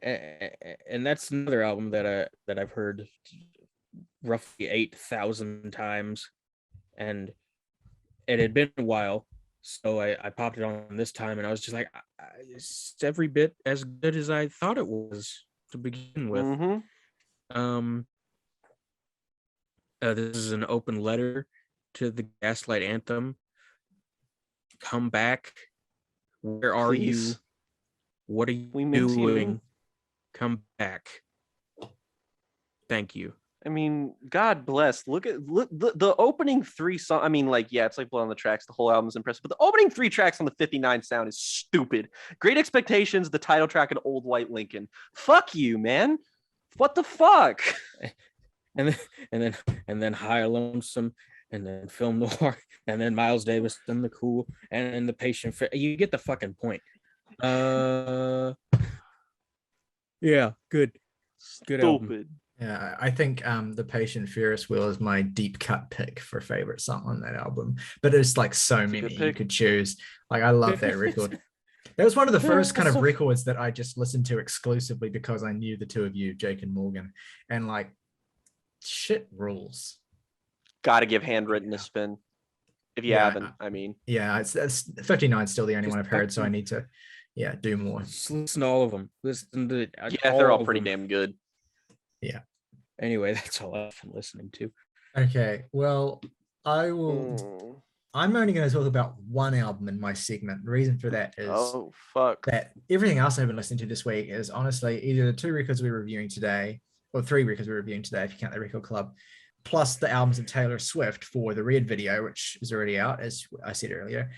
And that's another album that I've heard roughly 8,000 times, and it had been a while, so I popped it on this time, and I was just like, it's every bit as good as I thought it was to begin with. This is an open letter to the Gaslight Anthem. Come back. Where are you? What are you doing? Come back. Thank you. I mean, God bless. Look the opening 3 songs. I mean, like, yeah, it's like Blood on the Tracks. The whole album's impressive, but the opening 3 tracks on the 59 Sound is stupid. Great Expectations, the title track, and Old White Lincoln. Fuck you, man. What the fuck? And then High Lonesome, and then Film Noir, and then Miles Davis, and The Cool, and then The Patient. You get the fucking point. Yeah, good album. Yeah, I think The Patient Ferris Wheel is my deep cut pick for favorite song on that album. But there's like so many you could choose. Like I love that record. That was one of the first kind of records that I just listened to exclusively because I knew the two of you, Jake and Morgan, and like shit rules. Gotta give Handwritten a spin. If you haven't, I mean. Yeah, it's 59 is still the only one I've heard, so I need to do more. Just listen to all of them. Listen to they're all pretty damn good. Yeah. Anyway, that's all I've been listening to. Okay, well, I'm only going to talk about one album in my segment. The reason for that is Oh fuck. that everything else I've been listening to this week is honestly either the 2 records we're reviewing today, or 3 records we're reviewing today, if you count the record club, plus the albums of Taylor Swift for the Red video, which is already out, as I said earlier,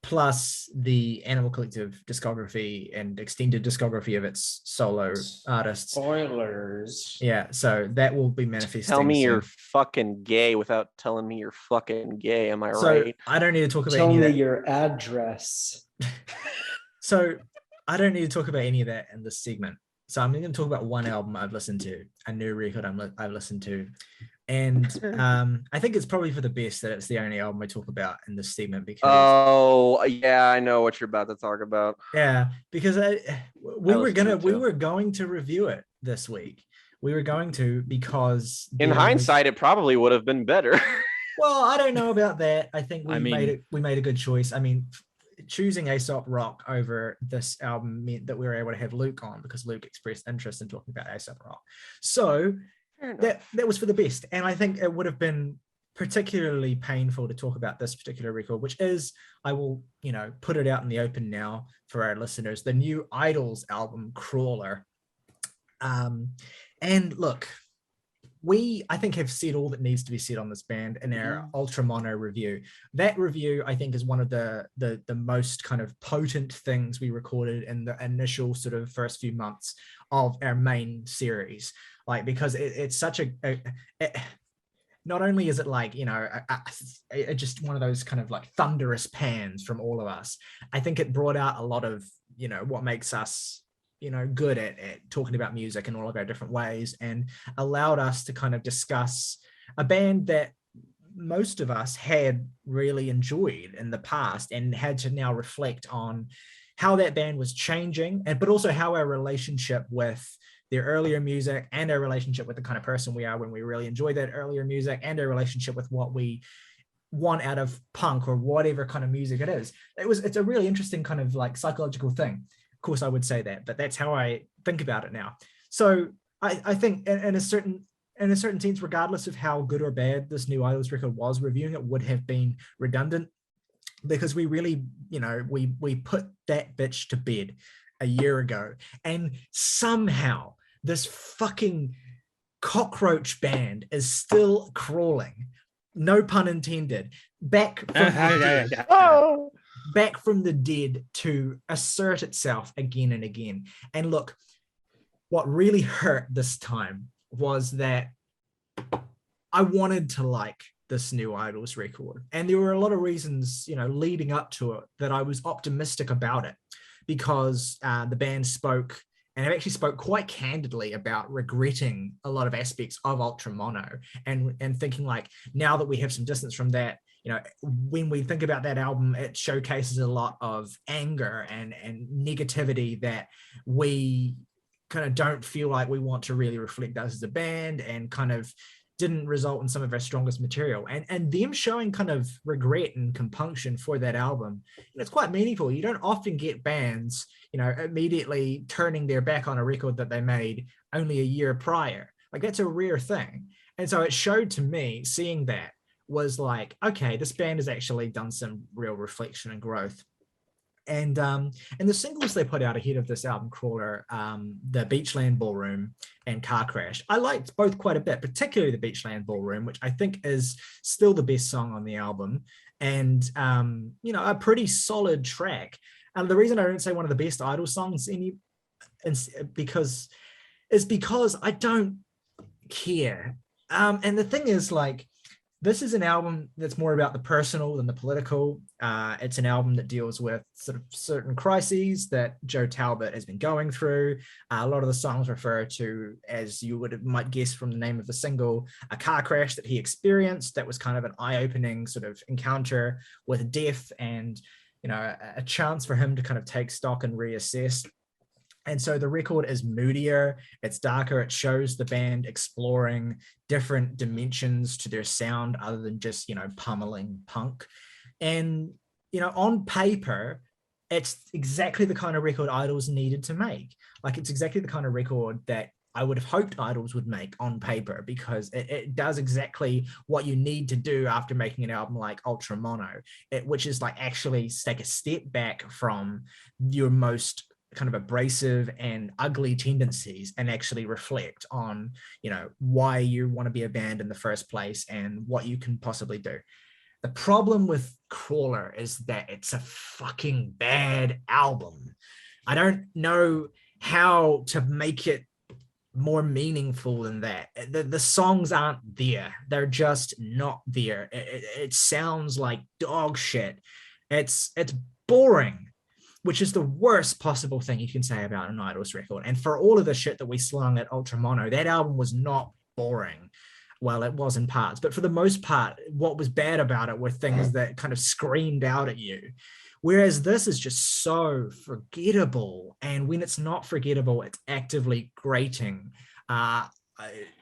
plus the Animal Collective discography and extended discography of its solo artists. Spoilers. Yeah, so that will be manifesting. Tell me soon. you're fucking gay without telling me you're fucking gay. Am I So right? I don't need to talk about Tell any me of that. your address. So I don't need to talk about any of that in this segment. So I'm going to talk about one album I've listened to, a new record I've listened to. And I think it's probably for the best that it's the only album I talk about in this segment because Oh yeah, I know what you're about to talk about. yeah, because we were listened going to review it this week. We were going to because In hindsight, it probably would have been better. well, I don't know about that. I think we I mean- made a good choice. I mean, choosing Aesop Rock over this album meant that we were able to have Luke on because Luke expressed interest in talking about Aesop Rock. So that was for the best. And I think it would have been particularly painful to talk about this particular record, which is, I will, put it out in the open now for our listeners, the new Idols album, Crawler. And look, I think have said all that needs to be said on this band in our Ultra Mono review. That review, I think, is one of the most kind of potent things we recorded in the initial sort of first few months of our main series. Like, because it's such not only is it like, just one of those kind of like thunderous pans from all of us, I think it brought out a lot of, what makes us, good at talking about music in all of our different ways, and allowed us to kind of discuss a band that most of us had really enjoyed in the past and had to now reflect on how that band was changing, but also how our relationship with their earlier music and our relationship with the kind of person we are when we really enjoy that earlier music, and our relationship with what we want out of punk or whatever kind of music it is. It's a really interesting kind of like psychological thing. Of course, I would say that, but that's how I think about it now. So I think in a certain sense, regardless of how good or bad this new Idols record was, reviewing it would have been redundant, because we really, we put that bitch to bed a year ago, and somehow this fucking cockroach band is still crawling, no pun intended, back from the dead to assert itself again and again. And look, what really hurt this time was that I wanted to like this new Idols record, and there were a lot of reasons, leading up to it, that I was optimistic about it, because the band spoke quite candidly about regretting a lot of aspects of Ultra Mono, and thinking like, now that we have some distance from that, when we think about that album, it showcases a lot of anger and negativity that we kind of don't feel like we want to really reflect us as a band, and kind of didn't result in some of our strongest material, and them showing kind of regret and compunction for that album. It's quite meaningful. You don't often get bands, immediately turning their back on a record that they made only a year prior. Like, that's a rare thing. And so it showed to me, seeing that was like, okay, this band has actually done some real reflection and growth. And the singles they put out ahead of this album, Crawler, the Beachland Ballroom and Car Crash, I liked both quite a bit, particularly the Beachland Ballroom, which I think is still the best song on the album, and a pretty solid track. And the reason I don't say one of the best Idol songs is because I don't care. And the thing is, like, this is an album that's more about the personal than the political. It's an album that deals with sort of certain crises that Joe Talbot has been going through. A lot of the songs refer to, as you might guess from the name of the single, a car crash that he experienced that was kind of an eye-opening sort of encounter with death, and a chance for him to kind of take stock and reassess. And so the record is moodier, it's darker, it shows the band exploring different dimensions to their sound other than just, pummeling punk. And, on paper, it's exactly the kind of record Idols needed to make. Like, it's exactly the kind of record that I would have hoped Idols would make on paper, because it does exactly what you need to do after making an album like Ultra Mono, which is like actually take a step back from your most kind of abrasive and ugly tendencies and actually reflect on, why you want to be a band in the first place and what you can possibly do. The problem with Crawler is that it's a fucking bad album. I don't know how to make it more meaningful than that. The songs aren't there. They're just not there. It sounds like dog shit. It's boring, which is the worst possible thing you can say about an Idols record. And for all of the shit that we slung at Ultra Mono, that album was not boring. Well, it was in parts, but for the most part, what was bad about it were things that kind of screamed out at you. Whereas this is just so forgettable. And when it's not forgettable, it's actively grating.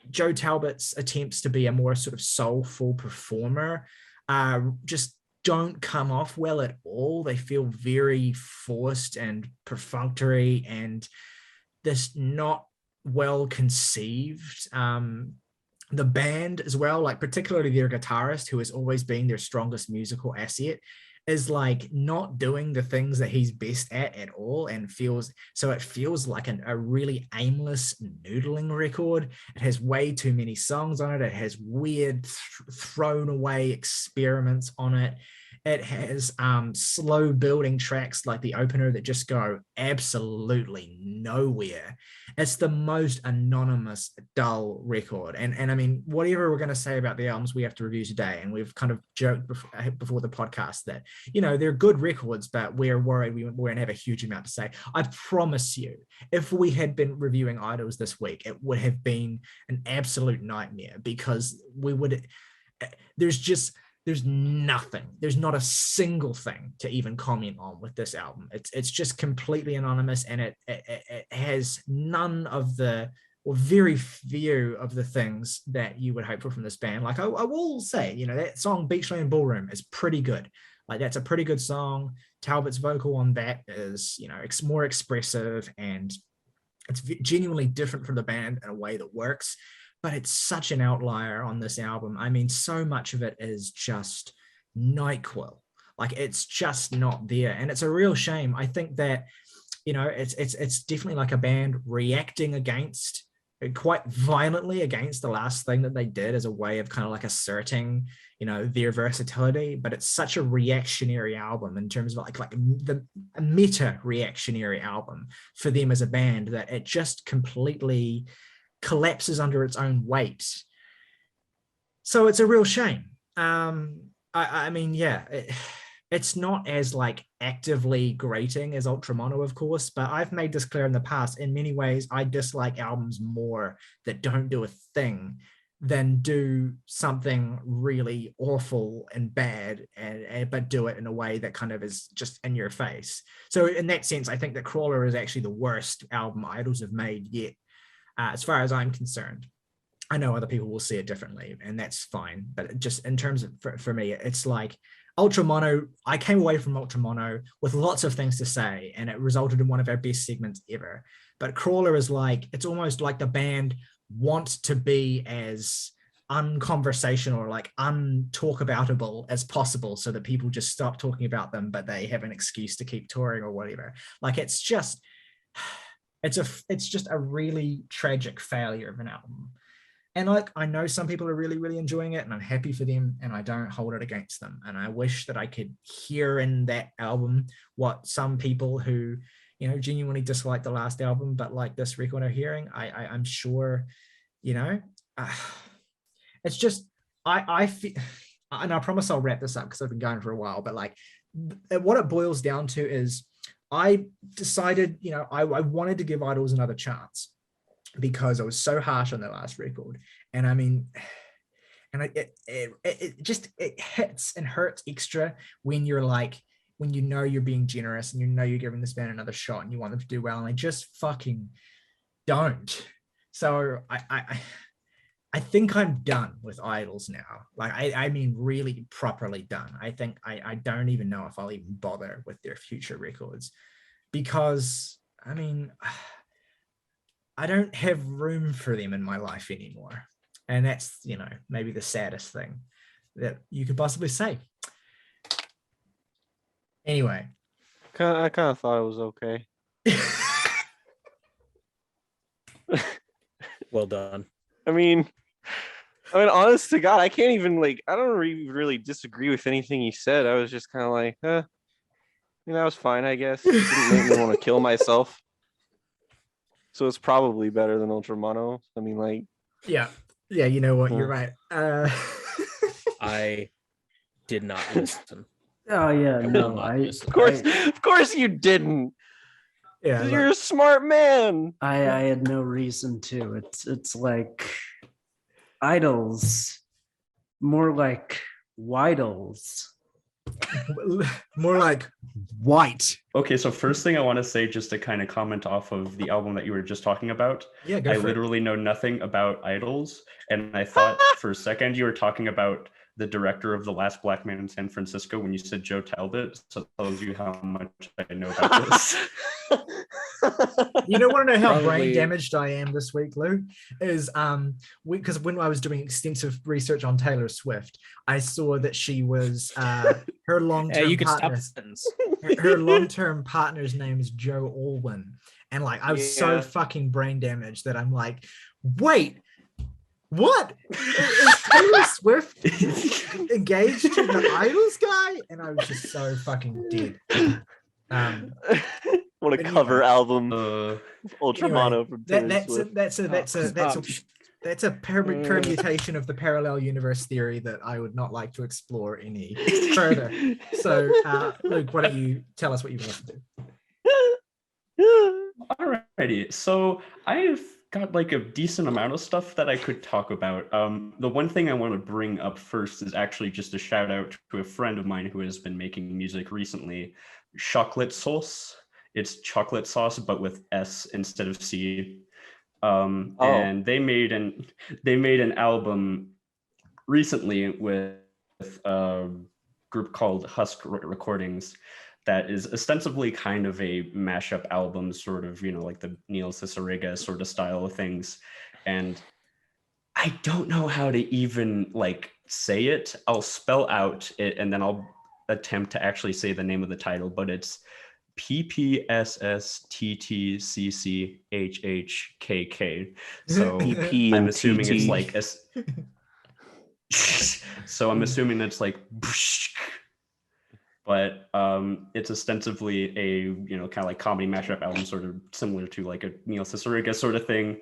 Joe Talbot's attempts to be a more sort of soulful performer just don't come off well at all. They feel very forced and perfunctory and this not well conceived. The band as well, like particularly their guitarist, who has always been their strongest musical asset, is like not doing the things that he's best at all, and it feels like a really aimless noodling record. It has way too many songs on it. It has weird thrown away experiments on it. It has slow building tracks like the opener that just go absolutely nowhere. It's the most anonymous, dull record. And I mean, whatever we're going to say about the albums we have to review today, and we've kind of joked before the podcast that, they're good records, but we're worried we won't have a huge amount to say. I promise you, if we had been reviewing Idols this week, it would have been an absolute nightmare, because there's nothing. There's not a single thing to even comment on with this album. It's just completely anonymous, and it has none of the, or very few of the things that you would hope for from this band. Like I will say, that song Beachland Ballroom is pretty good. Like that's a pretty good song. Talbot's vocal on that is, it's more expressive, and it's genuinely different from the band in a way that works. But it's such an outlier on this album. I mean, so much of it is just NyQuil. Like it's just not there. And it's a real shame. I think that, it's definitely like a band reacting against, quite violently against, the last thing that they did as a way of kind of like asserting, their versatility. But it's such a reactionary album in terms of like a meta reactionary album for them as a band, that it just completely collapses under its own weight. So it's a real shame. I mean, yeah, it's not as like actively grating as Ultra Mono, of course, but I've made this clear in the past. In many ways, I dislike albums more that don't do a thing than do something really awful and bad, but do it in a way that kind of is just in your face. So in that sense, I think that Crawler is actually the worst album Idols have made yet. As far as I'm concerned. I know other people will see it differently, and that's fine. But just in terms of, for me, it's like Ultra Mono, I came away from Ultra Mono with lots of things to say, and it resulted in one of our best segments ever. But Crawler is like, it's almost like the band want to be as unconversational or like untalkaboutable as possible, so that people just stop talking about them, but they have an excuse to keep touring or whatever. Like it's just a really tragic failure of an album. And like, I know some people are really, really enjoying it, and I'm happy for them, and I don't hold it against them. And I wish that I could hear in that album what some people who, genuinely dislike the last album, but like this record are hearing. I'm sure, it's just, I feel, and I promise I'll wrap this up because I've been going for a while, but like what it boils down to is, I decided, I wanted to give Idols another chance because I was so harsh on their last record. And I mean, and it hits and hurts extra when you're like, when you're being generous and you're giving this band another shot and you want them to do well, and they just fucking don't. So I think I'm done with Idols now. Like, I mean, really properly done. I think I don't even know if I'll even bother with their future records, because, I mean, I don't have room for them in my life anymore. And that's, maybe the saddest thing that you could possibly say. Anyway. I kind of thought it was okay. Well done. I mean, honest to God, I can't even I don't really disagree with anything he said. I was just kind of like, that was fine, I guess. It didn't make me want to kill myself. So it's probably better than Ultramono. I mean, yeah, you know what? You're right. I did not listen. Oh yeah, no, of course you didn't. Yeah, you're a smart man. I had no reason to. It's like idols, more like whitles. More like white. Okay, so first thing I want to say, just to kind of comment off of the album that you were just talking about. Yeah, I literally know nothing about idols, and I thought for a second you were talking about the director of The Last Black Man in San Francisco when you said Joe Talbot. So it tells you how much I know about this. You don't want to know how brain damaged I am this week, Lou? Is because when I was doing extensive research on Taylor Swift, I saw that she was her long-term partner. Her long-term partner's name is Joe Alwyn, and I was so fucking brain damaged that I'm like, wait. What? Is Taylor Swift engaged to the Idols guy? And I was just so fucking dead. What a cover album, Ultramono from Taylor Swift. That's a permutation of the parallel universe theory that I would not like to explore any further. So, Luke, why don't you tell us what you've listened to? Alrighty, so I've got a decent amount of stuff that I could talk about. The one thing I want to bring up first is actually just a shout out to a friend of mine who has been making music recently, Chocolate Sauce. It's chocolate sauce, but with S instead of C. And they made an album recently with a group called Husk Recordings that is ostensibly kind of a mashup album, sort of, like the Neil Cicerega sort of style of things. And I don't know how to even say it. I'll spell out it and then I'll attempt to actually say the name of the title, but it's PPSSTTCCHHKK. So I'm assuming it's so I'm assuming it's but it's ostensibly a kind of comedy mashup album, sort of similar to a Neil Cicerega sort of thing,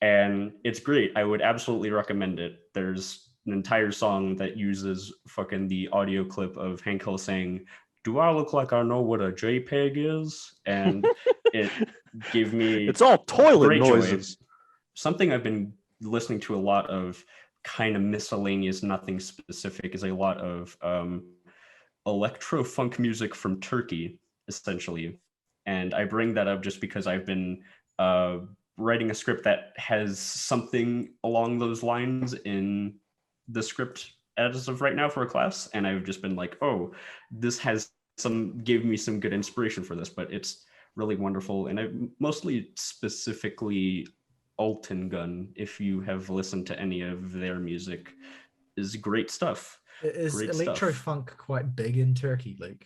and it's great. I would absolutely recommend it. There's an entire song that uses fucking the audio clip of Hank Hill saying, "Do I look like I know what a JPEG is?" And it gave me it's all toilet noises. Joy. Something I've been listening to a lot of, kind of miscellaneous, nothing specific, is a lot of electro funk music from Turkey, essentially. And I bring that up just because I've been writing a script that has something along those lines in the script as of right now for a class, and I've just been like, oh, this gave me some good inspiration for this, but it's really wonderful. And I mostly specifically Alton Gun, if you have listened to any of their music, is great stuff. Is electro funk quite big in Turkey, Luke?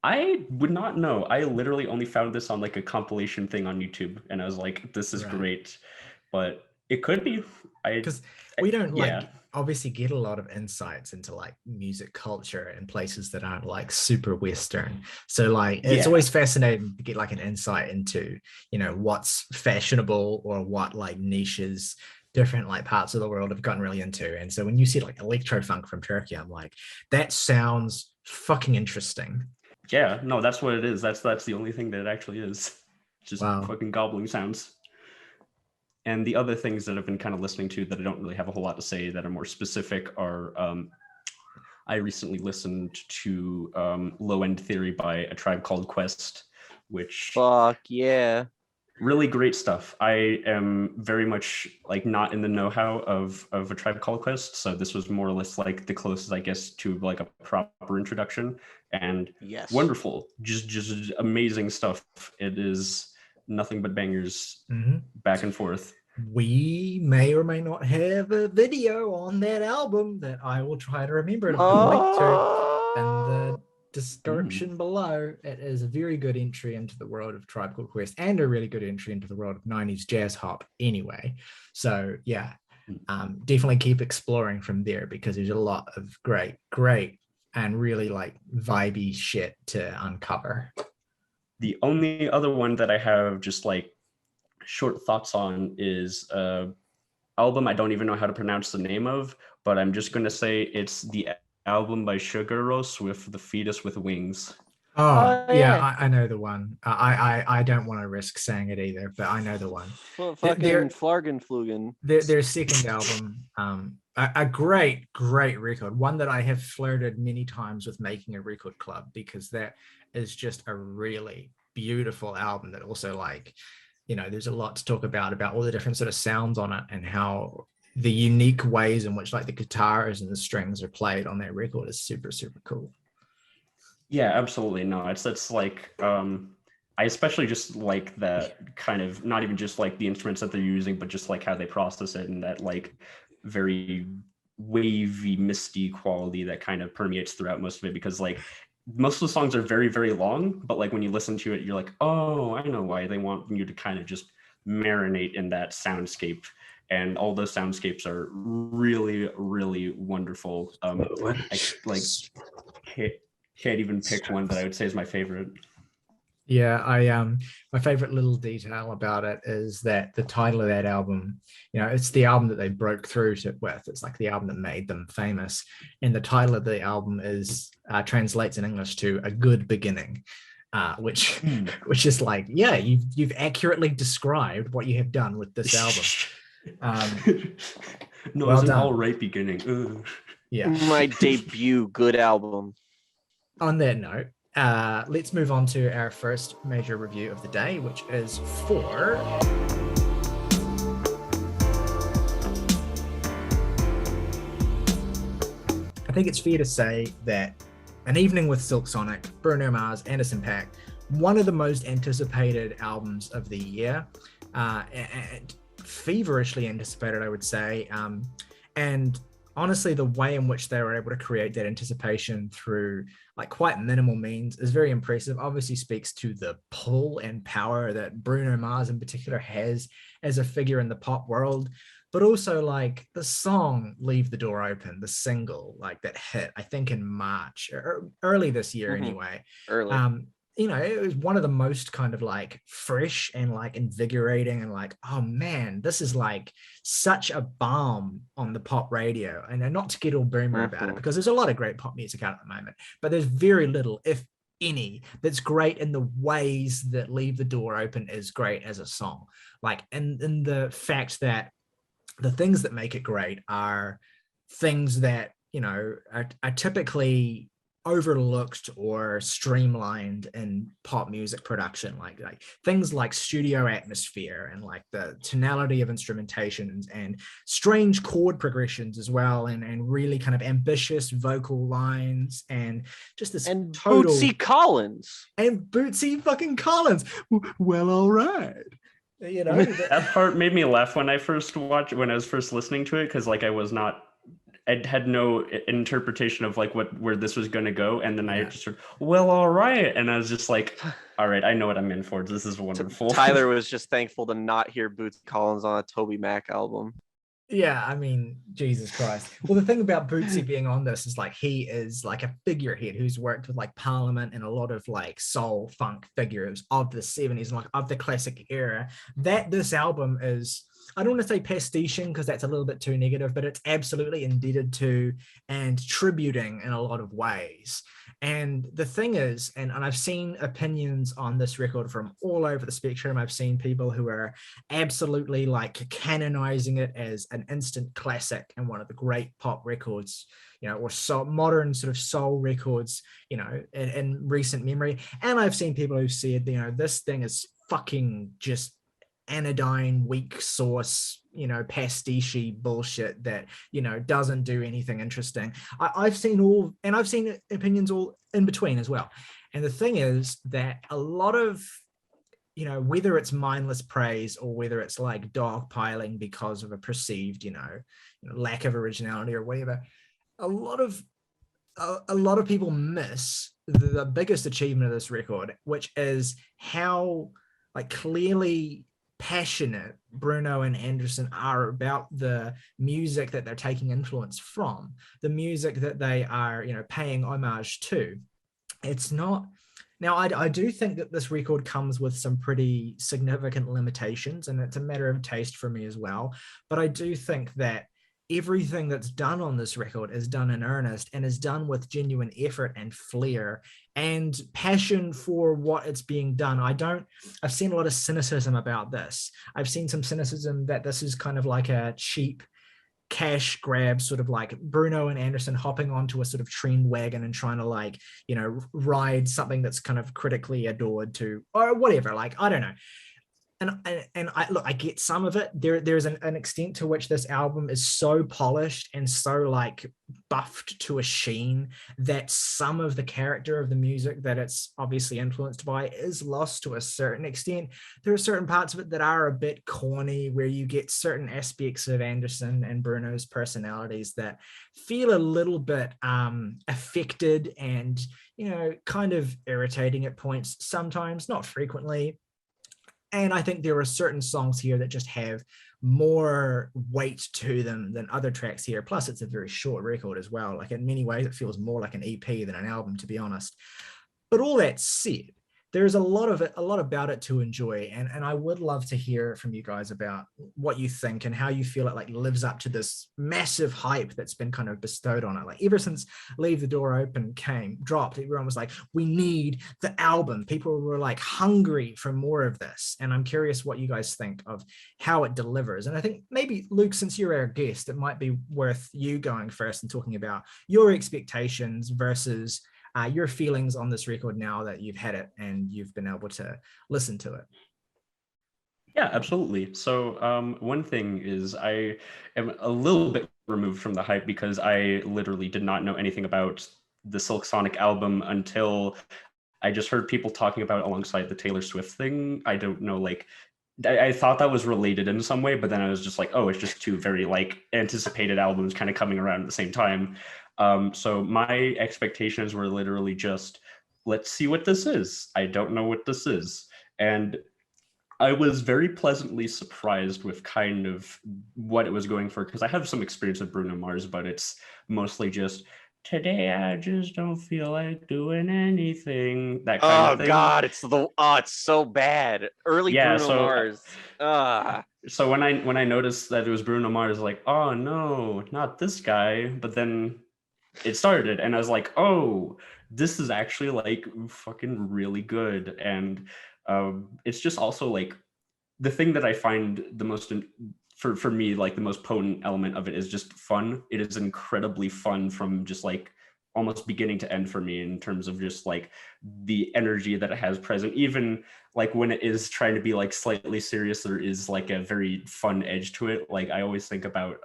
I would not know. I literally only found this on a compilation thing on YouTube, and I was like, this is great. But it could be. Because we don't obviously get a lot of insights into music culture in places that aren't super Western. So it's always fascinating to get an insight into, what's fashionable or what niches different parts of the world have gotten really into. And so when you see electro funk from Turkey, I'm like, that sounds fucking interesting. Yeah, no, that's what it is. That's the only thing that it actually is. Just fucking gobbling sounds. And the other things that I've been kind of listening to that I don't really have a whole lot to say that are more specific are, I recently listened to Low End Theory by A Tribe Called Quest, which... Fuck yeah. Really great stuff. I am very much not in the know-how of A Tribe Called Quest, so this was more or less the closest, I guess, to a proper introduction. And yes, wonderful, just amazing stuff. It is nothing but bangers Mhm. back and forth. We may or may not have a video on that album that I will try to remember and I'll link to in the description below. It is a very good entry into the world of Tribe Called Quest and a really good entry into the world of 90s jazz hop anyway. So yeah, definitely keep exploring from there because there's a lot of great and really like vibey shit to uncover. The only other one that I have just like short thoughts on is album I don't even know how to pronounce the name of, but I'm just gonna say it's the album by Sugar Rose with The Fetus with Wings. Oh yeah, I know the one. I don't want to risk saying it either, but I know the one. Fucking Flargenflugen. Their second album, a great record, one that I have flirted many times with making a record club because that is just a really beautiful album that also like, you know, there's a lot to talk about all the different sort of sounds on it and how the unique ways in which like the guitars and the strings are played on that record is super cool. Yeah, absolutely. No, it's like I especially just like that kind of, not even just like the instruments that they're using, but just like how they process it and that like very wavy, misty quality that kind of permeates throughout most of it. Because like most of the songs are very long, but like when you listen to it, you're like, oh, I know why they want you to kind of just marinate in that soundscape. And all those soundscapes are really wonderful. I like can't even pick one that I would say is my favorite. Yeah, my favorite little detail about it is that the title of that album, you know, it's the album that they broke through with. It's like the album that made them famous. And the title of the album is translates in English to A Good Beginning, which is like, yeah, you've accurately described what you have done with this album. No, well it's an done. all right beginning. Ugh. Yeah. My debut good album. On that note, let's move on to our first major review of the day, which is for I think it's fair to say that An Evening with Silk Sonic, Bruno Mars, Anderson .Paak, one of the most anticipated albums of the year, and feverishly anticipated, I would say. And honestly, the way in which they were able to create that anticipation through like quite minimal means is very impressive. Obviously speaks to the pull and power that Bruno Mars in particular has as a figure in the pop world, but also like the song Leave the Door Open, the single like that hit, I think in March or early this year anyway. Early. You know, it was one of the most kind of like fresh and like invigorating and like, oh man, this is like such a balm on the pop radio. And not to get all boomer about it, because there's a lot of great pop music out at the moment, but there's very little, if any, that's great in the ways that Leave the Door Open is great as a song. Like, and the fact that the things that make it great are things that, you know, are typically overlooked or streamlined in pop music production, like things like studio atmosphere and like the tonality of instrumentations and strange chord progressions as well, and really kind of ambitious vocal lines and just this and total Bootsy Collins and Bootsy fucking Collins. Well, all right. You know, that part made me laugh when I was first listening to it, because like I had no interpretation of like where this was going to go, and then I just heard, well, all right, and I was just like, all right, I know what I'm in for. This is wonderful. Tyler was just thankful to not hear Bootsy Collins on a Toby Mac album. Yeah, I mean, Jesus Christ. Well, the thing about Bootsy being on this is like he is like a figurehead who's worked with like Parliament and a lot of like soul funk figures of the 70s and like of the classic era. That this album is, I don't want to say pastiching because that's a little bit too negative, but it's absolutely indebted to and tributing in a lot of ways. And the thing is, and I've seen opinions on this record from all over the spectrum. I've seen people who are absolutely like canonizing it as an instant classic and one of the great pop records, you know, or so modern sort of soul records, you know, in recent memory. And I've seen people who said, you know, this thing is fucking just anodyne, weak sauce, you know, pastiche bullshit that, you know, doesn't do anything interesting. I've seen all, and I've seen opinions all in between as well. And the thing is that a lot of whether it's mindless praise or whether it's like dogpiling because of a perceived, lack of originality or whatever, a lot of people miss the biggest achievement of this record, which is how like clearly passionate Bruno and Anderson are about the music that they're taking influence from, the music that they are, paying homage to. It's not. Now, I do think that this record comes with some pretty significant limitations, and it's a matter of taste for me as well. But I do think that everything that's done on this record is done in earnest and is done with genuine effort and flair and passion for what it's being done. I've seen a lot of cynicism about this. I've seen some cynicism that this is kind of like a cheap cash grab, sort of like Bruno and Anderson hopping onto a sort of trend wagon and trying to ride something that's kind of critically adored to, or whatever. Like, I don't know. And I get some of it. There's an extent to which this album is so polished and so like buffed to a sheen that some of the character of the music that it's obviously influenced by is lost to a certain extent. There are certain parts of it that are a bit corny, where you get certain aspects of Anderson and Bruno's personalities that feel a little bit affected and kind of irritating at points sometimes, not frequently. And I think there are certain songs here that just have more weight to them than other tracks here. Plus, it's a very short record as well. Like in many ways, it feels more like an EP than an album, to be honest. But all that said, there's a lot about it to enjoy. And I would love to hear from you guys about what you think and how you feel it like lives up to this massive hype that's been kind of bestowed on it. Like ever since Leave the Door Open dropped, everyone was like, we need the album. People were like hungry for more of this. And I'm curious what you guys think of how it delivers. And I think maybe, Luke, since you're our guest, it might be worth you going first and talking about your expectations versus your feelings on this record now that you've had it and you've been able to listen to it. Yeah, absolutely. So one thing is I am a little bit removed from the hype because I literally did not know anything about the Silk Sonic album until I just heard people talking about it alongside the Taylor Swift thing. I don't know, like, I thought that was related in some way, but then I was just like, oh, it's just two very like anticipated albums kind of coming around at the same time. So my expectations were literally just, let's see what this is. I don't know what this is. And I was very pleasantly surprised with kind of what it was going for, because I have some experience with Bruno Mars, but it's mostly just, today I just don't feel like doing anything. That kind of thing. God, it's so bad. Early Bruno Mars. So when I noticed that it was Bruno Mars, like, oh no, not this guy. But then it started, and I was like, oh, this is actually like fucking really good. And it's just also like the thing that I find the most for me, like the most potent element of it is just fun. It is incredibly fun from just like almost beginning to end for me in terms of just like the energy that it has present. Even like when it is trying to be like slightly serious, there is like a very fun edge to it. Like I always think about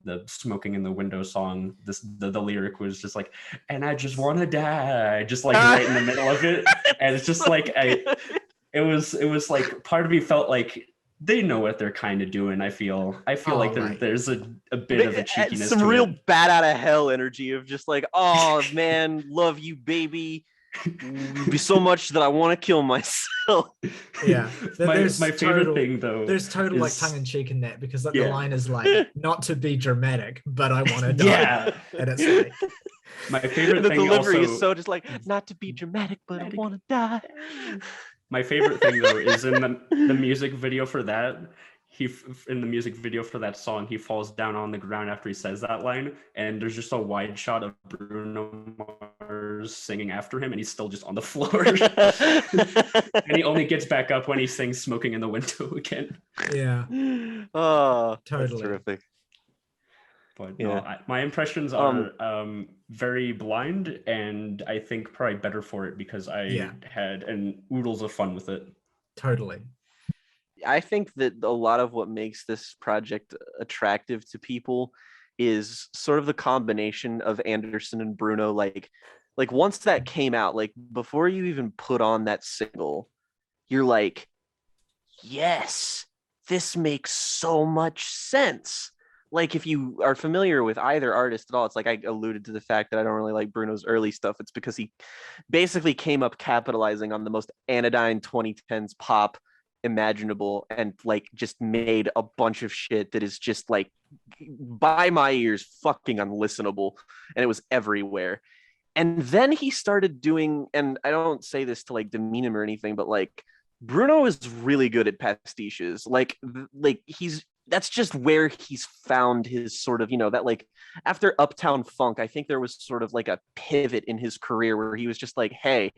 the Smoking in the Window song. The lyric was just like, and I just want to die, just like right in the middle of it. And it's just like it was like part of me felt like they know what they're kind of doing. I feel like there's a bit of a cheekiness. Some real bat out of hell energy of just like, oh man, love you, baby. Be so much that I want to kill myself. Yeah, my favorite thing though. There's total like tongue in cheek in that, because the line is like, not to be dramatic, but I want to die. Yeah, and it's like my favorite the thing. Delivery also, is so just like, not to be dramatic, but I want to die. My favorite thing though is in the music video for that. In the music video for that song, he falls down on the ground after he says that line, and there's just a wide shot of Bruno Mars singing after him, and he's still just on the floor. And he only gets back up when he sings "Smoking in the Window" again. Yeah. Oh, totally. that's terrific. But no, my impressions are very blind, and I think probably better for it because I had oodles of fun with it. Totally. I think that a lot of what makes this project attractive to people is sort of the combination of Anderson and Bruno. Like once that came out, like before you even put on that single, you're like, yes, this makes so much sense. Like, if you are familiar with either artist at all, it's like I alluded to the fact that I don't really like Bruno's early stuff. It's because he basically came up capitalizing on the most anodyne 2010s pop imaginable and like just made a bunch of shit that is just like by my ears fucking unlistenable, and it was everywhere. And then he started doing, and I don't say this to like demean him or anything, but like Bruno is really good at pastiches. Like he's that's just where he's found his sort of, that like after Uptown Funk, I think there was sort of like a pivot in his career where he was just like, hey,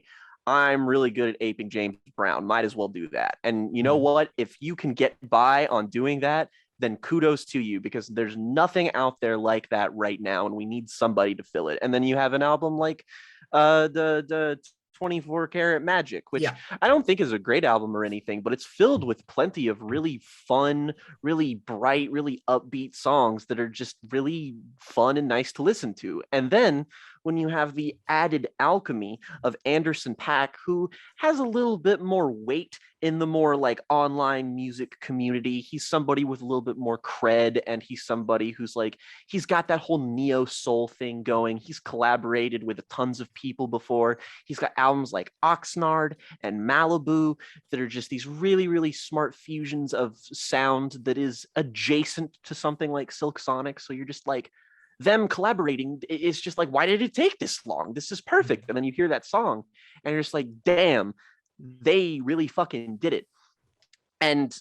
I'm really good at aping James Brown. Might as well do that. And you know what? If you can get by on doing that, then kudos to you, because there's nothing out there like that right now, and we need somebody to fill it. And then you have an album like the 24 Karat Magic, which I don't think is a great album or anything, but it's filled with plenty of really fun, really bright, really upbeat songs that are just really fun and nice to listen to. And then when you have the added alchemy of Anderson .Paak, who has a little bit more weight in the more like online music community. He's somebody with a little bit more cred, and he's somebody who's like, he's got that whole neo soul thing going. He's collaborated with tons of people before. He's got albums like Oxnard and Malibu that are just these really, really smart fusions of sound that is adjacent to something like Silk Sonic. So you're just like, them collaborating, it's just like, why did it take this long? This is perfect. And then you hear that song and you're just like, damn, they really fucking did it. And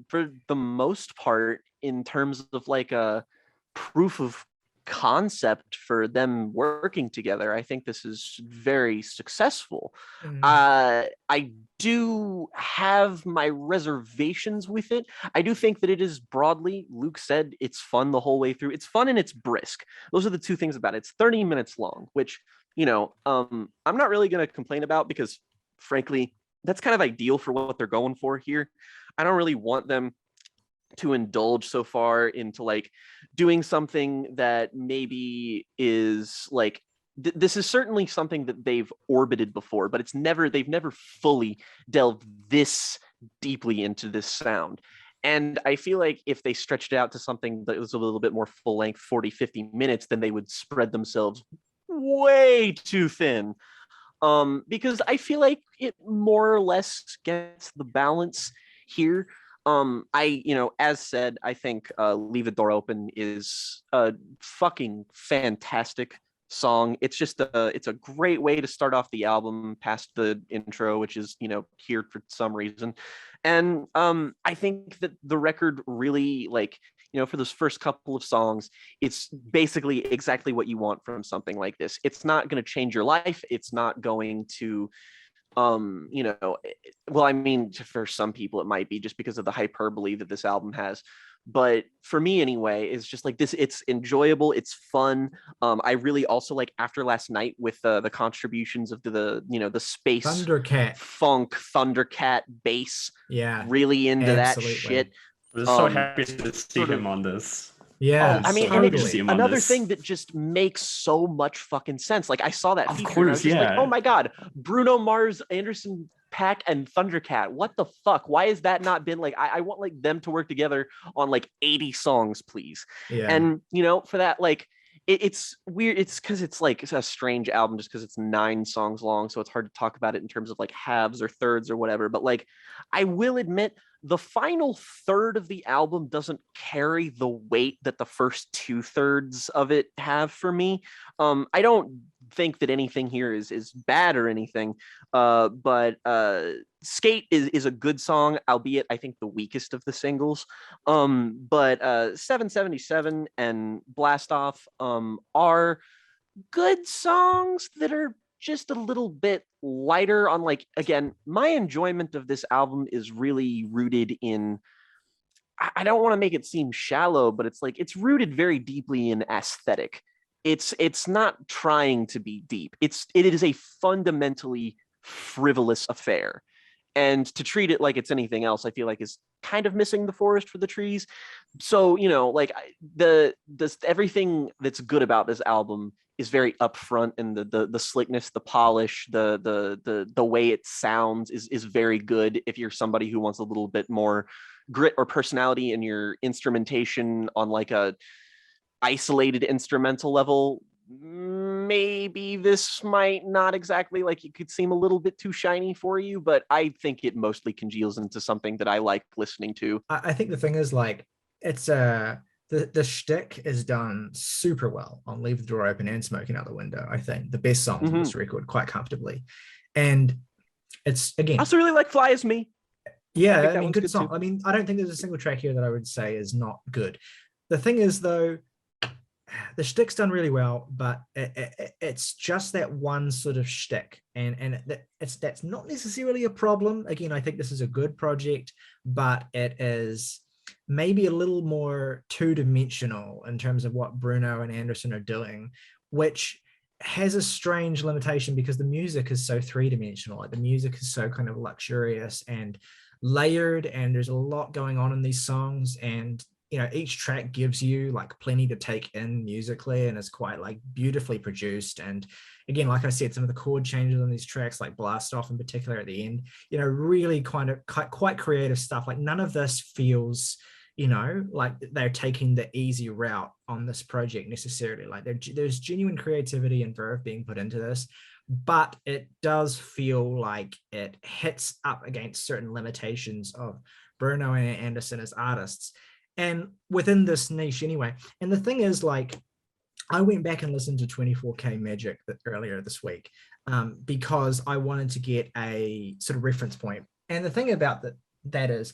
for the most part, in terms of like a proof of concept for them working together, I think this is very successful. I do have my reservations with it. I do think that it is broadly, Luke said, it's fun the whole way through. It's fun and it's brisk. Those are the two things about it. It's 30 minutes long, which I'm not really going to complain about, because frankly, that's kind of ideal for what they're going for here. I don't really want them to indulge so far into like doing something that maybe is like, this is certainly something that they've orbited before, but they've never fully delved this deeply into this sound. And I feel like if they stretched it out to something that was a little bit more full length, 40-50 minutes, then they would spread themselves way too thin. Because I feel like it more or less gets the balance here. As said, I think Leave the Door Open is a fucking fantastic song. It's just it's a great way to start off the album past the intro, which is, here for some reason. And I think that the record really, like, for those first couple of songs, it's basically exactly what you want from something like this. It's not going to change your life. It's not going to well, I mean, for some people it might be, just because of the hyperbole that this album has, but for me anyway, it's just like this, it's enjoyable, it's fun. I really also like After Last Night with the contributions of the space Thundercat funk Thundercat bass. Really into absolutely. That shit. I was so happy to see him on this. Yeah, I mean, so and totally. it's another thing that just makes so much fucking sense. Like, I saw that Of feature, course, and I was just like, oh my god, Bruno Mars, Anderson .Paak, and Thundercat. What the fuck? Why has that not been like? I want like them to work together on like 80 songs, please. Yeah. And for that, like, it's weird. It's because it's like, it's a strange album, just because it's 9 songs long, so it's hard to talk about it in terms of like halves or thirds or whatever. But like, I will admit, the final third of the album doesn't carry the weight that the first 2/3 of it have for me. I don't think that anything here is bad or anything, but Skate is a good song, albeit I think the weakest of the singles. But 777 and Blast Off are good songs that are just a little bit lighter on, like, again, my enjoyment of this album is really rooted in, I don't want to make it seem shallow, but it's like, it's rooted very deeply in aesthetic. It's not trying to be deep. It is a fundamentally frivolous affair. And to treat it like it's anything else, I feel like is kind of missing the forest for the trees. So, like, everything that's good about this album is very upfront, and the slickness, the polish, the way it sounds is very good. If you're somebody who wants a little bit more grit or personality in your instrumentation on like a isolated instrumental level, maybe this might not exactly, like, it could seem a little bit too shiny for you, but I think it mostly congeals into something that I like listening to. I think the thing is, like, it's the shtick is done super well on Leave the Door Open and Smoking Out the Window. I think the best songs on this record, quite comfortably. And it's, again, I also really like Fly As Me. Yeah, I mean, mean, good song. Too. I mean, I don't think there's a single track here that I would say is not good. The thing is, though, the shtick's done really well, but it's just that one sort of shtick, and that's not necessarily a problem. Again, I think this is a good project, but it is maybe a little more two-dimensional in terms of what Bruno and Anderson are doing, which has a strange limitation because the music is so three-dimensional. Like, the music is so kind of luxurious and layered, and there's a lot going on in these songs, and each track gives you like plenty to take in musically, and it's quite like beautifully produced. And again, like I said, some of the chord changes on these tracks, like Blast Off in particular at the end, really kind of quite creative stuff. Like, none of this feels like they're taking the easy route on this project necessarily. Like, there's genuine creativity and verve being put into this, but it does feel like it hits up against certain limitations of Bruno and Anderson as artists, and within this niche anyway. And the thing is, like, I went back and listened to 24K Magic earlier this week because I wanted to get a sort of reference point. And the thing about that is,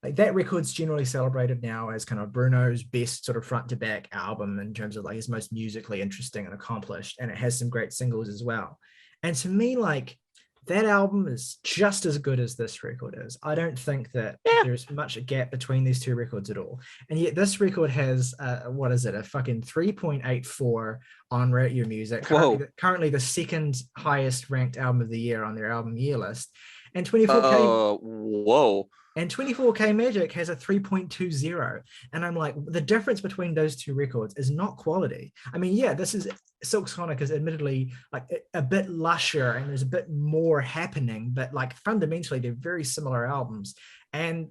like, that record's generally celebrated now as kind of Bruno's best sort of front to back album in terms of like his most musically interesting and accomplished, and it has some great singles as well. And to me, like, that album is just as good as this record is. I don't think that there's much a gap between these two records at all. And yet this record has, what is it, a fucking 3.84 on Rate Your Music. Currently the second highest ranked album of the year on their album year list. And 24K. Whoa. And 24K Magic has a 3.20. And I'm like, the difference between those two records is not quality. I mean, yeah, this is Silk Sonic is admittedly like a bit lusher and there's a bit more happening, but like fundamentally they're very similar albums. And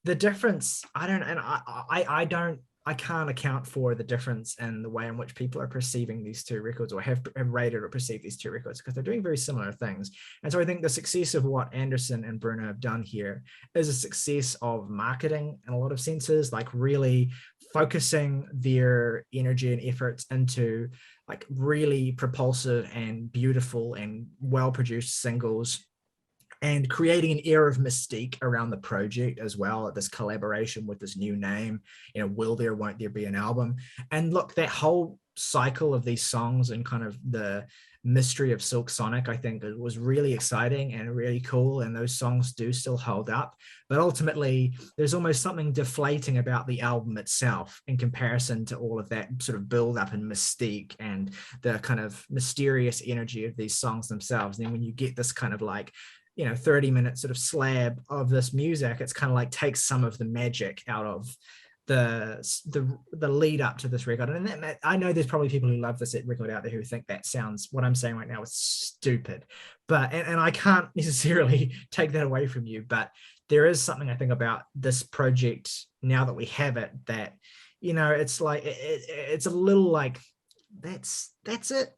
the difference, I can't account for the difference in the way in which people are perceiving these two records, or have rated or perceived these two records, because they're doing very similar things. And so I think the success of what Anderson and Bruno have done here is a success of marketing in a lot of senses, like really focusing their energy and efforts into like really propulsive and beautiful and well-produced singles, and creating an air of mystique around the project as well, this collaboration with this new name, will there, won't there be an album? And look, that whole cycle of these songs and kind of the mystery of Silk Sonic, I think it was really exciting and really cool, and those songs do still hold up. But ultimately, there's almost something deflating about the album itself in comparison to all of that sort of build up and mystique and the kind of mysterious energy of these songs themselves. And then when you get this kind of like 30-minute sort of slab of this music, it's kind of like takes some of the magic out of the lead up to this record. And that, I know there's probably people who love this record out there who think that sounds, what I'm saying right now is stupid, but and I can't necessarily take that away from you, but there is something I think about this project now that we have it, that it's like it's a little like that's it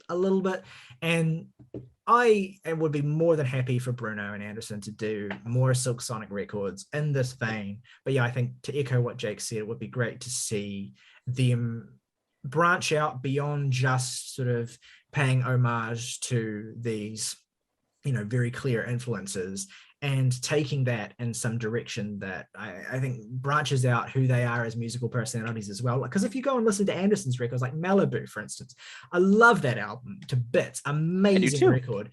a little bit. And I would be more than happy for Bruno and Anderson to do more Silk Sonic records in this vein. But yeah, I think to echo what Jake said, it would be great to see them branch out beyond just sort of paying homage to these, very clear influences, and taking that in some direction that I think branches out who they are as musical personalities as well. Because if you go and listen to Anderson's records, like Malibu, for instance, I love that album to bits. Amazing record.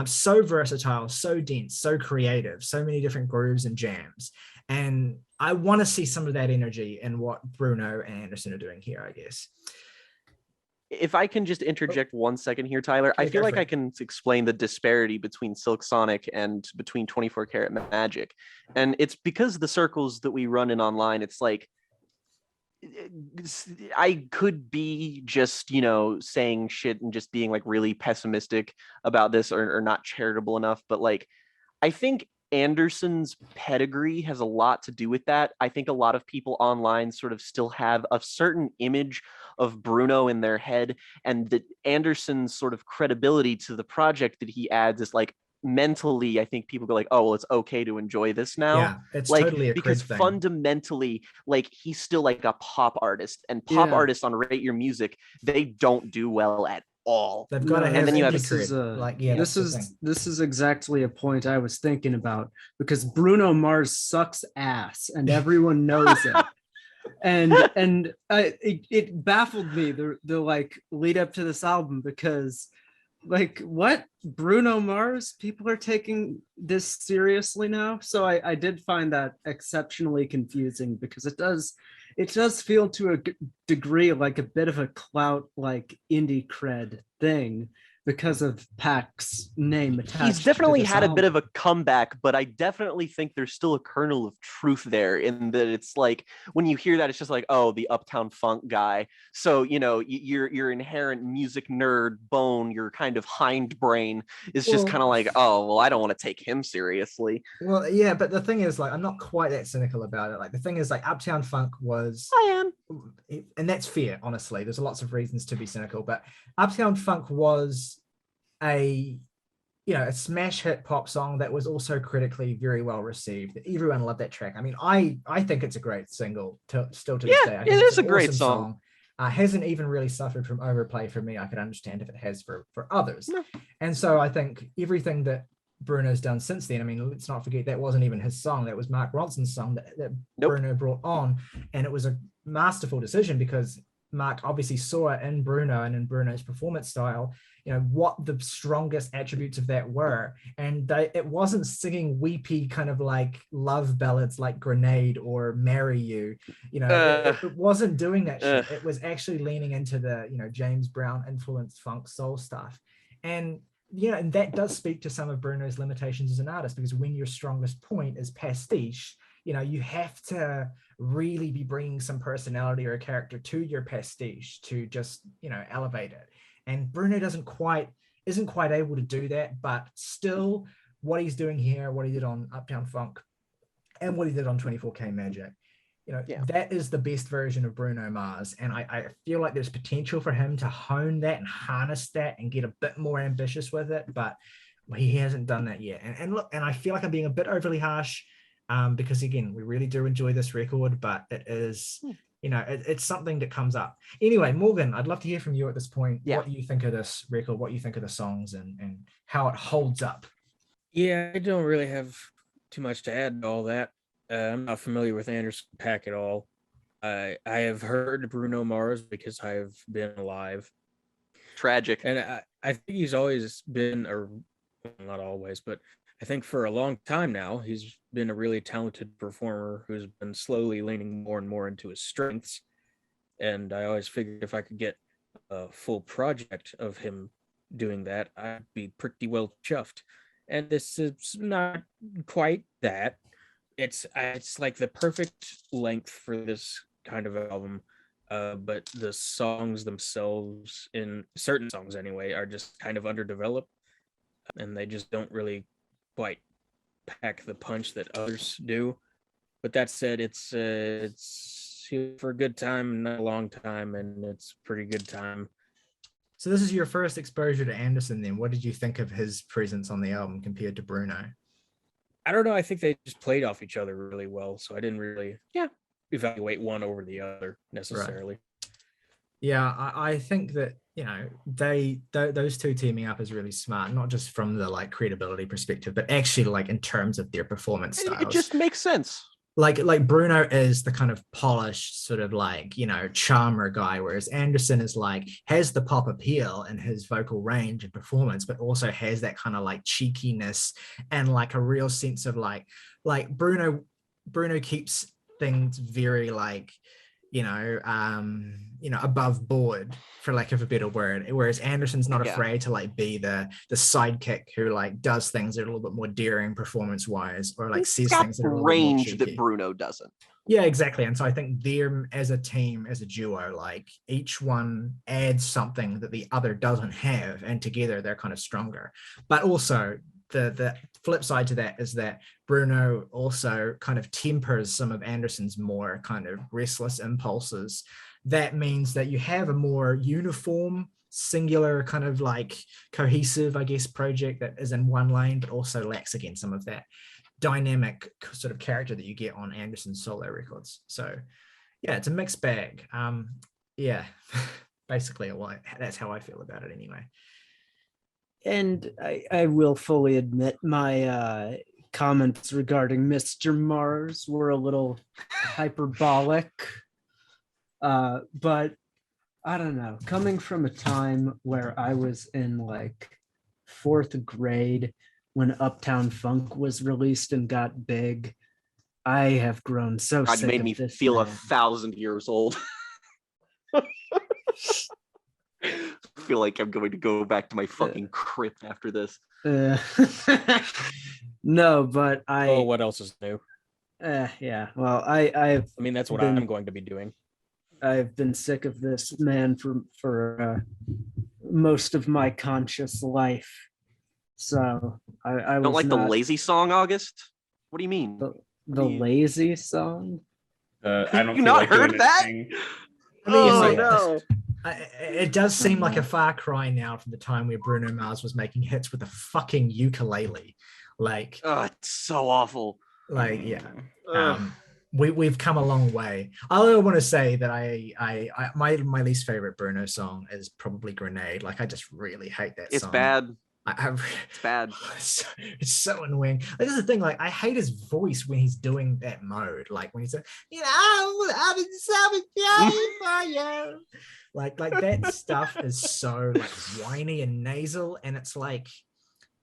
So versatile, so dense, so creative, so many different grooves and jams. And I want to see some of that energy in what Bruno and Anderson are doing here, I guess. If I can just interject 1 second here, Tyler, I feel like I can explain the disparity between Silk Sonic and between 24 Karat Magic. And it's because the circles that we run in online, it's like I could be just, saying shit and just being like really pessimistic about this or not charitable enough, but like I think Anderson's pedigree has a lot to do with that. I think a lot of people online sort of still have a certain image of Bruno in their head, and that Anderson's sort of credibility to the project that he adds is like mentally, I think people go like, oh, well, it's okay to enjoy this now. Yeah, it's like totally a because cred thing. fundamentally, like he's still like a pop artist, and pop artists on Rate Your Music, they don't do well at all. They've got to have and then you have this is exactly a point I was thinking about, because Bruno Mars sucks ass and everyone knows it. And it baffled me the like lead up to this album, because like, what, Bruno Mars, people are taking this seriously now? So I did find that exceptionally confusing, because it does feel to a degree like a bit of a clout, like indie cred thing, because of Paak's name attached. He's definitely to this had album. a bit of a comeback, but I definitely think there's still a kernel of truth there, in that it's like when you hear that, it's just like, oh, the Uptown Funk guy. So your inherent music nerd bone, your kind of hindbrain is just kind of like, oh, well, I don't want to take him seriously. Well, yeah, but the thing is, like, I'm not quite that cynical about it. Like, the thing is, like, Uptown Funk was, I am, and that's fair, honestly. There's lots of reasons to be cynical, but Uptown Funk was a smash hit pop song that was also critically very well received. Everyone loved that track. I mean, I think it's a great single still to this day. I think it is a great awesome song. Hasn't even really suffered from overplay for me. I could understand if it has for others. No. And so I think everything that Bruno's done since then, I mean, let's not forget that wasn't even his song. That was Mark Ronson's song that Bruno brought on. And it was a masterful decision, because Mark obviously saw it in Bruno and in Bruno's performance style, what the strongest attributes of that were. And it wasn't singing weepy kind of like love ballads like Grenade or Marry You. It wasn't doing that shit. It was actually leaning into the, James Brown influenced funk soul stuff. And and that does speak to some of Bruno's limitations as an artist, because when your strongest point is pastiche, you have to really be bringing some personality or a character to your pastiche to just, elevate it. And Bruno isn't quite able to do that, but still what he's doing here, what he did on Uptown Funk and what he did on 24K Magic, that is the best version of Bruno Mars. And I feel like there's potential for him to hone that and harness that and get a bit more ambitious with it, but he hasn't done that yet. And look, and I feel like I'm being a bit overly harsh, because again, we really do enjoy this record, but it is, it's something that comes up. Anyway, Morgan, I'd love to hear from you at this point. Yeah. What you think of this record, what you think of the songs, and how it holds up. Yeah, I don't really have too much to add to all that. I'm not familiar with Anderson .Paak at all. I have heard Bruno Mars because I've been alive. Tragic. And I think he's always been, or not always, but I think for a long time now, he's been a really talented performer who's been slowly leaning more and more into his strengths. And I always figured if I could get a full project of him doing that, I'd be pretty well chuffed. And this is not quite that. It's like the perfect length for this kind of album. But the songs themselves, in certain songs anyway, are just kind of underdeveloped. And they just don't really quite pack the punch that others do. But that said, it's for a good time, not a long time, and it's a pretty good time. So this is your first exposure to Anderson then. What did you think of his presence on the album compared to Bruno? I don't know. I think they just played off each other really well, so I didn't really evaluate one over the other necessarily. Right. Yeah, I think that, those two teaming up is really smart, not just from the like credibility perspective, but actually like in terms of their performance styles. It just makes sense. Like Bruno is the kind of polished sort of like, charmer guy, whereas Anderson is like, has the pop appeal in his vocal range and performance, but also has that kind of like cheekiness and like a real sense of like Bruno keeps things very like, above board, for lack of a better word, whereas Anderson's not afraid to like be the sidekick who like does things that are a little bit more daring performance wise, or like says things that are a little bit more range cheeky. that Bruno doesn't. Yeah, exactly. And so I think them as a team, as a duo, like each one adds something that the other doesn't have, and together they're kind of stronger. But also the flip side to that is that Bruno also kind of tempers some of Anderson's more kind of restless impulses. That means that you have a more uniform, singular, kind of like cohesive, I guess, project that is in one lane, but also lacks again some of that dynamic sort of character that you get on Anderson's solo records. So yeah, it's a mixed bag. Yeah, basically that's how I feel about it anyway. And I will fully admit my comments regarding Mr. Mars were a little hyperbolic. But I don't know, coming from a time where I was in like 4th grade when Uptown Funk was released and got big, I have grown so God, sick you made of me this feel man. 1,000 years old. I feel like I'm going to go back to my fucking crypt after this. No, but Oh, what else is new? yeah. Well, I mean, that's what been- I'm going to be doing. I've been sick of this man for most of my conscious life. So I Don't was like the not lazy song, August? What do you mean? the lazy song. I don't You feel not like heard doing that? anything. I mean, Oh like, no! it does seem like a far cry now from the time where Bruno Mars was making hits with a fucking ukulele. Like, Oh, it's so awful. yeah. Ugh. We've come a long way. I want to say that my least favorite Bruno song is probably Grenade. Like, I just really hate that It's song. bad. It's It's bad. It's so annoying. Like, this is the thing. Like, I hate his voice when he's doing that mode. Like when he's like, I've been so for you. Like that stuff is so like whiny and nasal, and it's like,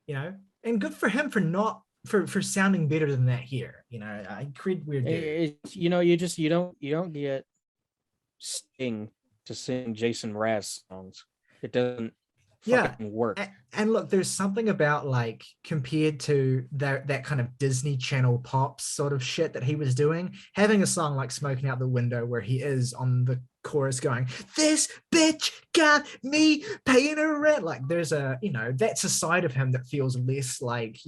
and good for him for not for sounding better than that here. I cred weird dude. You don't get Sting to sing Jason Mraz songs. It doesn't fucking work. And look, there's something about like compared to that kind of Disney Channel pop sort of shit that he was doing, having a song like Smoking Out the Window where he is on the chorus going, this bitch got me paying her rent. Like there's that's a side of him that feels less like,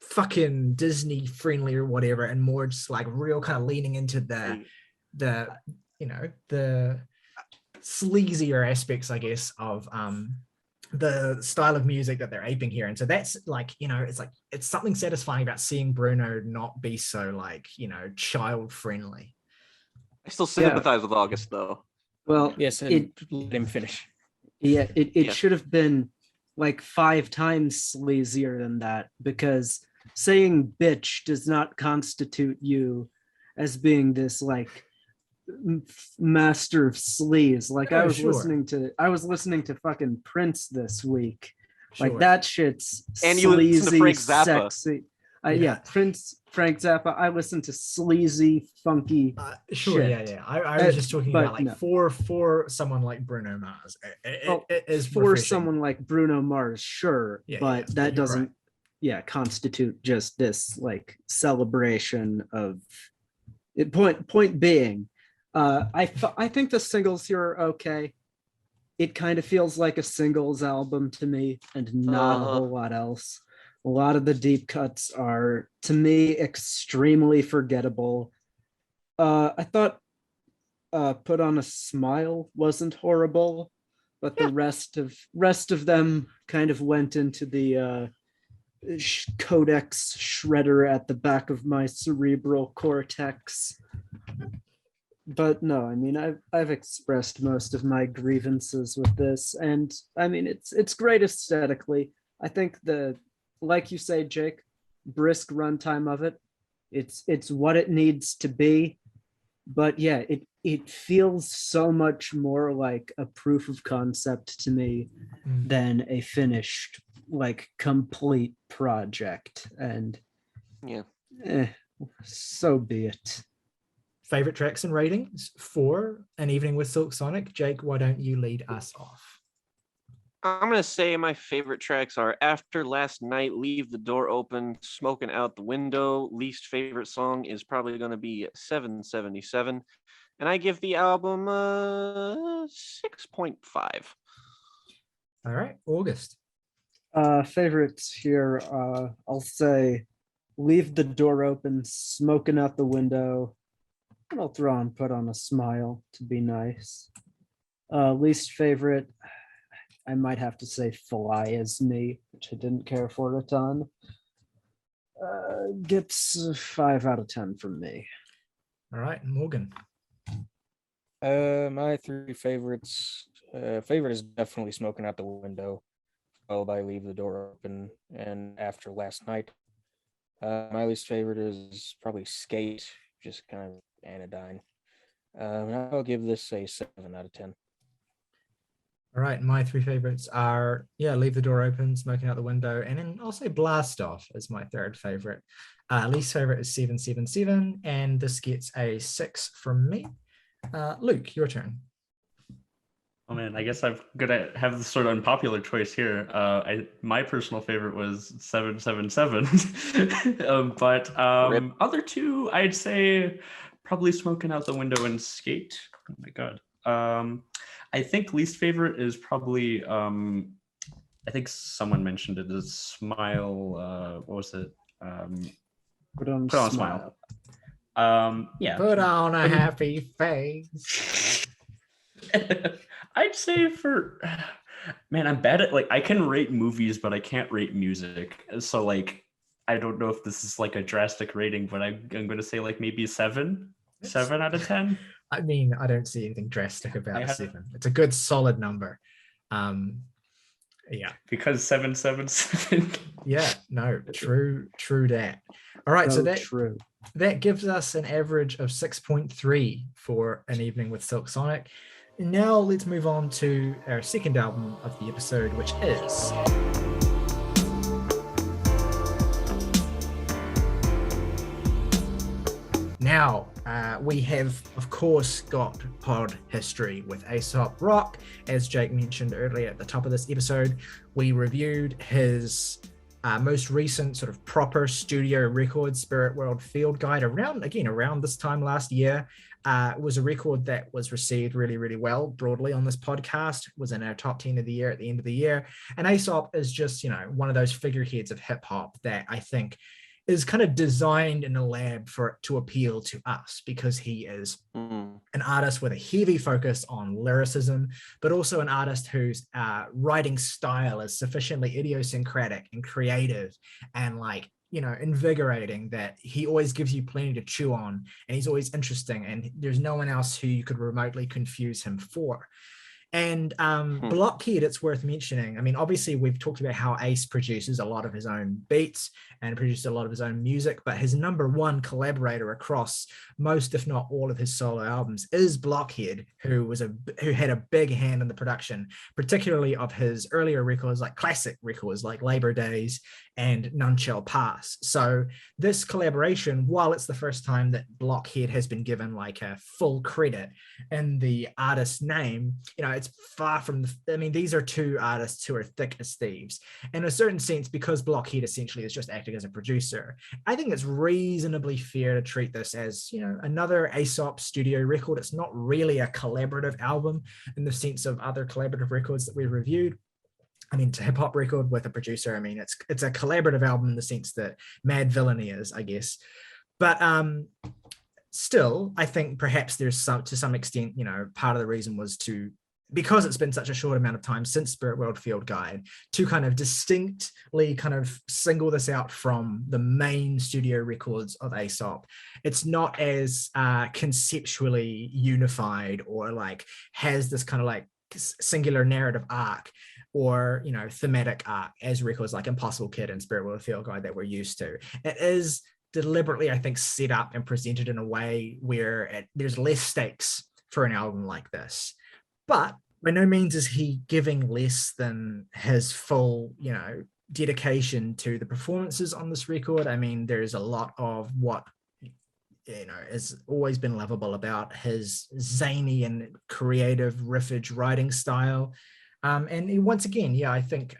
fucking Disney friendly or whatever, and more just like real kind of leaning into the sleazier aspects, I guess, of the style of music that they're aping here. And so that's like, it's something satisfying about seeing Bruno not be so like, child friendly. I still sympathize with August though. Well, Yes, and let him finish. Yeah, it should have been like 5 times sleazier than that, because saying bitch does not constitute you as being this like master of sleaze. Like I was listening to fucking Prince this week. Like that shit's and you listen to Frank sleazy, Zappa. sexy. Prince, Frank Zappa. I listen to sleazy, funky. Sure, shit. yeah. I was just talking about like no. for someone like Bruno Mars. It is for refreshing. someone like Bruno Mars, sure, but that doesn't, constitute just this like celebration of it. Point being, I think the singles here are okay. It kind of feels like a singles album to me, and not a whole lot else. A lot of the deep cuts are, to me, extremely forgettable. I thought Put on a Smile wasn't horrible, but the rest of them kind of went into the codex shredder at the back of my cerebral cortex. But no, I mean, I've expressed most of my grievances with this, and I mean, it's great aesthetically. I think like you say, Jake, brisk runtime of it, it's what it needs to be. But yeah, it feels so much more like a proof of concept to me than a finished, like, complete project. And so be it. Favorite tracks and ratings for An Evening with Silk Sonic. Jake, why don't you lead us off? I'm gonna say my favorite tracks are After Last Night, Leave the Door Open, Smoking Out the Window. Least favorite song is probably gonna be 777. And I give the album 6.5. All right, August. Favorites here, I'll say Leave the Door Open, Smoking Out the Window, and I'll throw on Put on a Smile to be nice. Least favorite, I might have to say Fly As Me, which I didn't care for a ton. Gets 5 out of 10 from me. All right, Morgan. My three favorites. Favorite is definitely Smoking Out the Window, followed by Leave the Door Open and After Last Night. My least favorite is probably Skate, just kind of anodyne. I'll give this a 7 out of 10. All right, my three favorites are Leave the Door Open, Smoking Out the Window, and then I'll say Blast Off as my third favorite. Least favorite is 777, and this gets a 6 from me. Luke, your turn. Oh man, I guess I'm gonna have this sort of unpopular choice here. My personal favorite was 777, but other two I'd say probably Smoking Out the Window and Skate. Oh my god. I think least favorite is probably I think someone mentioned it as Smile. What was it? Put on Put on a Smile. Smile. Yeah. Put on a happy face. I'd say man, I'm bad at I can rate movies, but I can't rate music. So I don't know if this is a drastic rating, but I'm gonna say maybe 7 out of 10. I mean, I don't see anything drastic about a 7. It's a good solid number. Yeah. Because 777. Yeah, no, true that. All right, so that gives us an average of 6.3 for an evening with Silk Sonic. Now let's move on to our second album of the episode, which is now we have, of course, got pod history with Aesop Rock. As Jake mentioned earlier at the top of this episode, we reviewed his most recent sort of proper studio record, Spirit World Field Guide, around this time last year. It was a record that was received really, really well broadly on this podcast, was in our top 10 of the year at the end of the year. And Aesop is just, one of those figureheads of hip hop that I think is kind of designed in a lab for it to appeal to us, because he is an artist with a heavy focus on lyricism, but also an artist whose writing style is sufficiently idiosyncratic and creative and invigorating that he always gives you plenty to chew on, and he's always interesting, and there's no one else who you could remotely confuse him for. And Blockhead, it's worth mentioning. I mean, obviously, we've talked about how Ace produces a lot of his own beats and produces a lot of his own music, but his number one collaborator across most, if not all, of his solo albums is Blockhead, who had a big hand in the production, particularly of his earlier records, classic records like Labor Days and None Shall Pass. So this collaboration, while it's the first time that Blockhead has been given a full credit in the artist's name, it's far from these are two artists who are thick as thieves. In a certain sense, because Blockhead essentially is just acting as a producer, I think it's reasonably fair to treat this as, another Aesop studio record. It's not really a collaborative album in the sense of other collaborative records that we've reviewed. I mean, it's a hip hop record with a producer. I mean, it's a collaborative album in the sense that Mad Villainy is, I guess. But still, I think perhaps there's to some extent, part of the reason was because it's been such a short amount of time since Spirit World Field Guide, to kind of distinctly kind of single this out from the main studio records of Aesop. It's not as conceptually unified or has this kind of singular narrative arc or thematic arc as records like Impossible Kid and Spirit World Field Guide that we're used to. It is deliberately, I think, set up and presented in a way where there's less stakes for an album like this. But by no means is he giving less than his full, dedication to the performances on this record. I mean, there's a lot of what, has always been lovable about his zany and creative riffage writing style. And once again, yeah, I think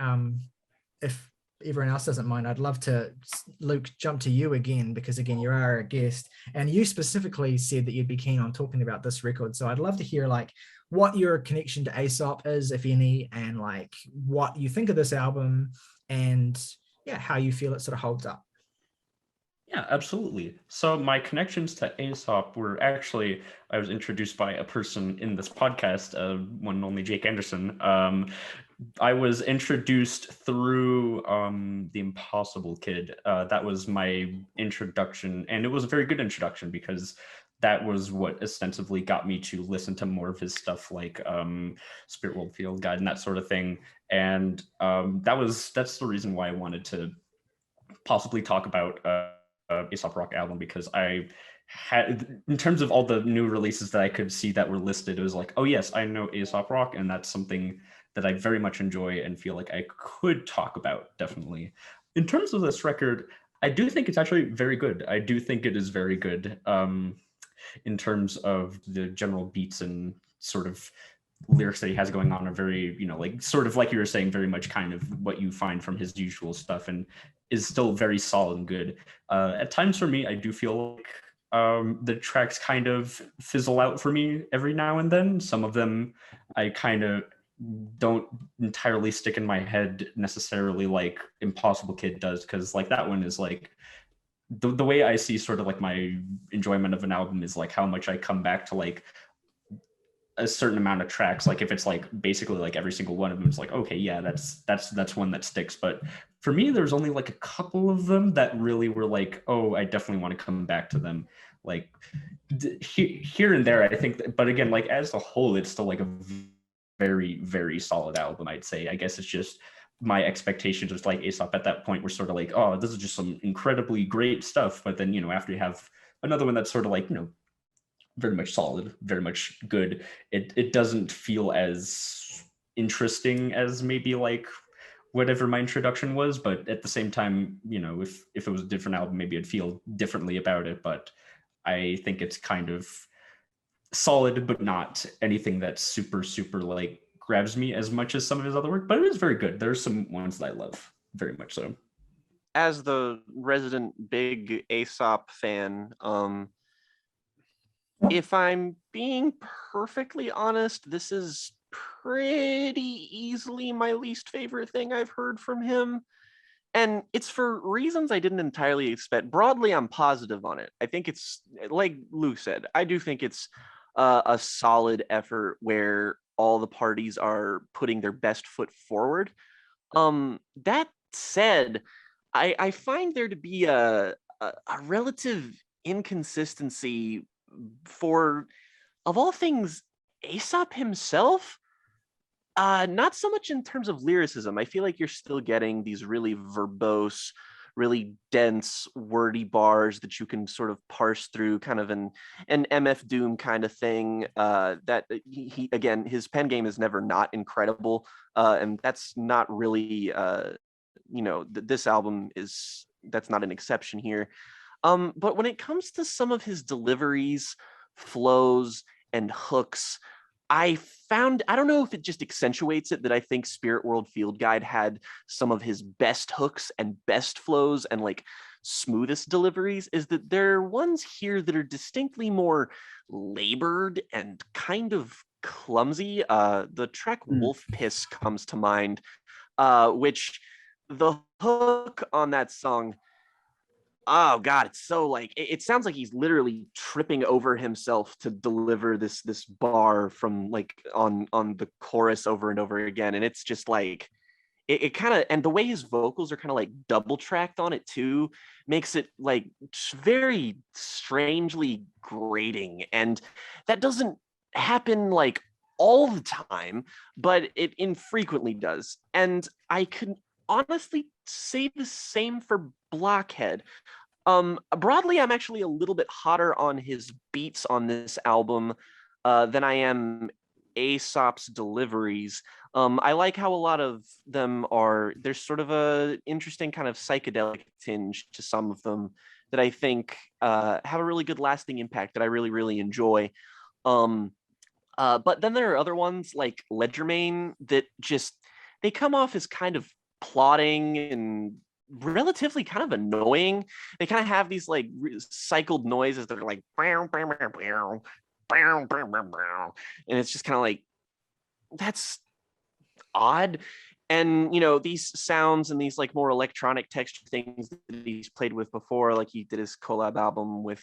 if everyone else doesn't mind, I'd love to, Luke, jump to you again, because again, you are a guest, and you specifically said that you'd be keen on talking about this record. So I'd love to hear like what your connection to Aesop is, if any, and like what you think of this album, and yeah, how you feel it sort of holds up. Yeah, absolutely. So my connections to Aesop were actually, I was introduced by a person in this podcast, one and only Jake Anderson. I was introduced through The Impossible Kid. That was my introduction, and it was a very good introduction because that was what ostensibly got me to listen to more of his stuff, like Spirit World Field Guide and that sort of thing. And that's the reason why I wanted to possibly talk about Aesop Rock album, because I had, in terms of all the new releases that I could see that were listed, it was like, oh yes, I know Aesop Rock, and that's something that I very much enjoy and feel like I could talk about, definitely. In terms of this record, I do think it's actually very good. I do think it is very good in terms of the general beats and sort of lyrics that he has going on are very, like sort of like you were saying, very much kind of what you find from his usual stuff, and is still very solid and good. At times for me, I do feel like the tracks kind of fizzle out for me every now and then. Some of them I kind of don't entirely stick in my head necessarily like Impossible Kid does, because like that one is like the way I see sort of like my enjoyment of an album is like how much I come back to like a certain amount of tracks. Like if it's like basically like every single one of them, it's like, okay, yeah, that's one that sticks. But for me, there's only like a couple of them that really were like, oh, I definitely want to come back to them. Like here and there, I think, but again, like as a whole, it's still like a very, very solid album, I'd say. I guess it's just my expectations with like Aesop at that point were sort of like, oh, this is just some incredibly great stuff. But then, after you have another one that's sort of like, very much solid, very much good, it doesn't feel as interesting as maybe like whatever my introduction was. But at the same time, if it was a different album, maybe I'd feel differently about it. But I think it's kind of solid, but not anything that super, super like grabs me as much as some of his other work. But it is very good. There's some ones that I love very much so. As the resident big Aesop fan, if I'm being perfectly honest, this is pretty easily my least favorite thing I've heard from him. And it's for reasons I didn't entirely expect. Broadly, I'm positive on it. I think it's, like Lou said, I do think it's a solid effort where all the parties are putting their best foot forward. That said, I find there to be a relative inconsistency for, of all things, Aesop himself. Not so much in terms of lyricism. I feel like you're still getting these really verbose, really dense, wordy bars that you can sort of parse through, kind of an MF Doom kind of thing. That he again, his pen game is never not incredible, and that's not really, this album is, that's not an exception here. But when it comes to some of his deliveries, flows, and hooks, I don't know if it just accentuates it, that I think Spirit World Field Guide had some of his best hooks and best flows and like smoothest deliveries, is that there are ones here that are distinctly more labored and kind of clumsy. The track Wolf Piss comes to mind, which the hook on that song, oh god, it's so like, it sounds like he's literally tripping over himself to deliver this bar from like on the chorus over and over again. And it's just like, it kind of, and the way his vocals are kind of like double tracked on it too, makes it like very strangely grating. And that doesn't happen like all the time, but it infrequently does. And I could honestly say the same for Blockhead. Broadly, I'm actually a little bit hotter on his beats on this album than I am Aesop's deliveries. I like how a lot of them are, there's sort of a interesting kind of psychedelic tinge to some of them that I think have a really good lasting impact that I really, really enjoy. But then there are other ones like Legerdemain that just, they come off as kind of plodding and relatively kind of annoying. They kind of have these like cycled noises that are like, and it's just kind of like, that's odd. And these sounds and these like more electronic texture things that he's played with before, like he did his collab album with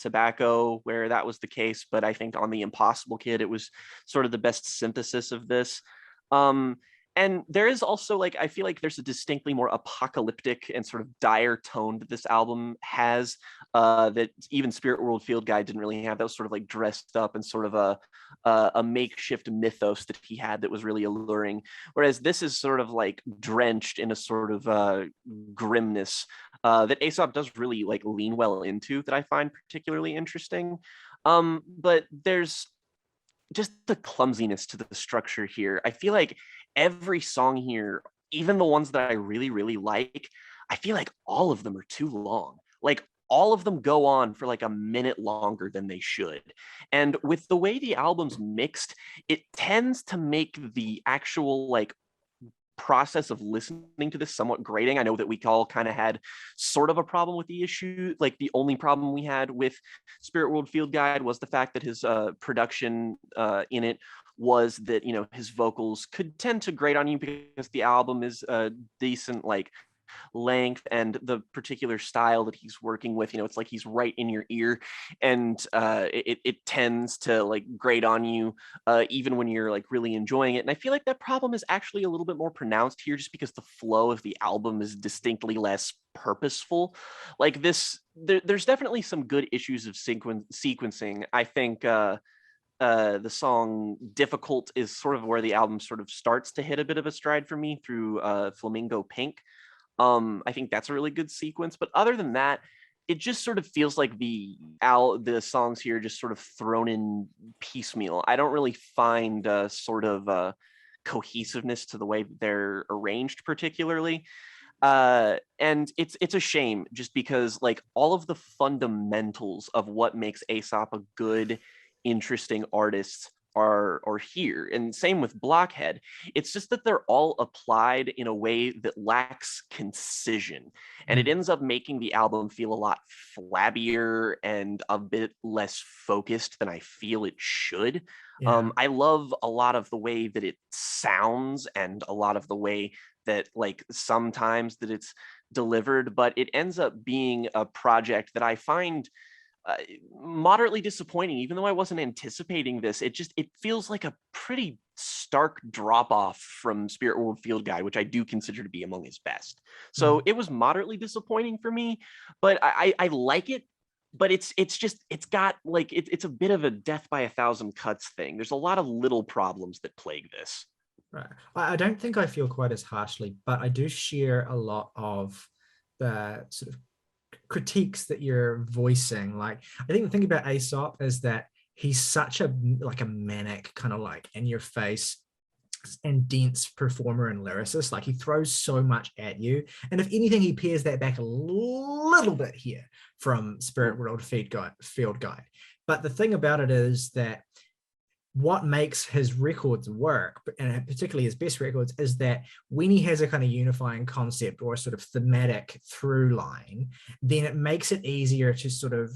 Tobacco, where that was the case, but I think on the Impossible Kid it was sort of the best synthesis of this. And there is also, like, I feel like there's a distinctly more apocalyptic and sort of dire tone that this album has, that even Spirit World Field Guide didn't really have. That was sort of like dressed up and sort of a makeshift mythos that he had that was really alluring. Whereas this is sort of like drenched in a sort of grimness that Aesop does really like lean well into, that I find particularly interesting. But there's just the clumsiness to the structure here. I feel like every song here, even the ones that I really, really like, I feel like all of them are too long. Like all of them go on for like a minute longer than they should. And with the way the album's mixed, it tends to make the actual like process of listening to this somewhat grating. I know that we all kind of had sort of a problem with the issue. Like the only problem we had with Spirit World Field Guide was the fact that his production in it was that his vocals could tend to grate on you because the album is a decent like length, and the particular style that he's working with, it's like he's right in your ear, and it tends to like grate on you even when you're like really enjoying it. And I feel like that problem is actually a little bit more pronounced here, just because the flow of the album is distinctly less purposeful. Like this, there's definitely some good issues of sequencing. I think the song Difficult is sort of where the album sort of starts to hit a bit of a stride for me through Flamingo Pink. I think that's a really good sequence, but other than that, it just sort of feels like the songs here just sort of thrown in piecemeal. I don't really find sort of cohesiveness to the way they're arranged particularly. And it's a shame, just because like all of the fundamentals of what makes Aesop a good, interesting artist are here. And same with Blockhead. It's just that they're all applied in a way that lacks concision, and it ends up making the album feel a lot flabbier and a bit less focused than I feel it should. I love a lot of the way that it sounds and a lot of the way that like sometimes that it's delivered, but it ends up being a project that I find moderately disappointing. Even though I wasn't anticipating this, it feels like a pretty stark drop off from Spirit World Field Guide, which I do consider to be among his best. So it was moderately disappointing for me, but I like it. But it's got like it's a bit of a death by a thousand cuts thing. There's a lot of little problems that plague this. Right. I don't think I feel quite as harshly, but I do share a lot of the sort of critiques that you're voicing. Like, I think the thing about Aesop is that he's such a manic kind of like in your face and dense performer and lyricist. Like he throws so much at you, and if anything, he pares that back a little bit here from Spirit World Field Guide. But the thing about it is that what makes his records work, and particularly his best records, is that when he has a kind of unifying concept or a sort of thematic through line, then it makes it easier to sort of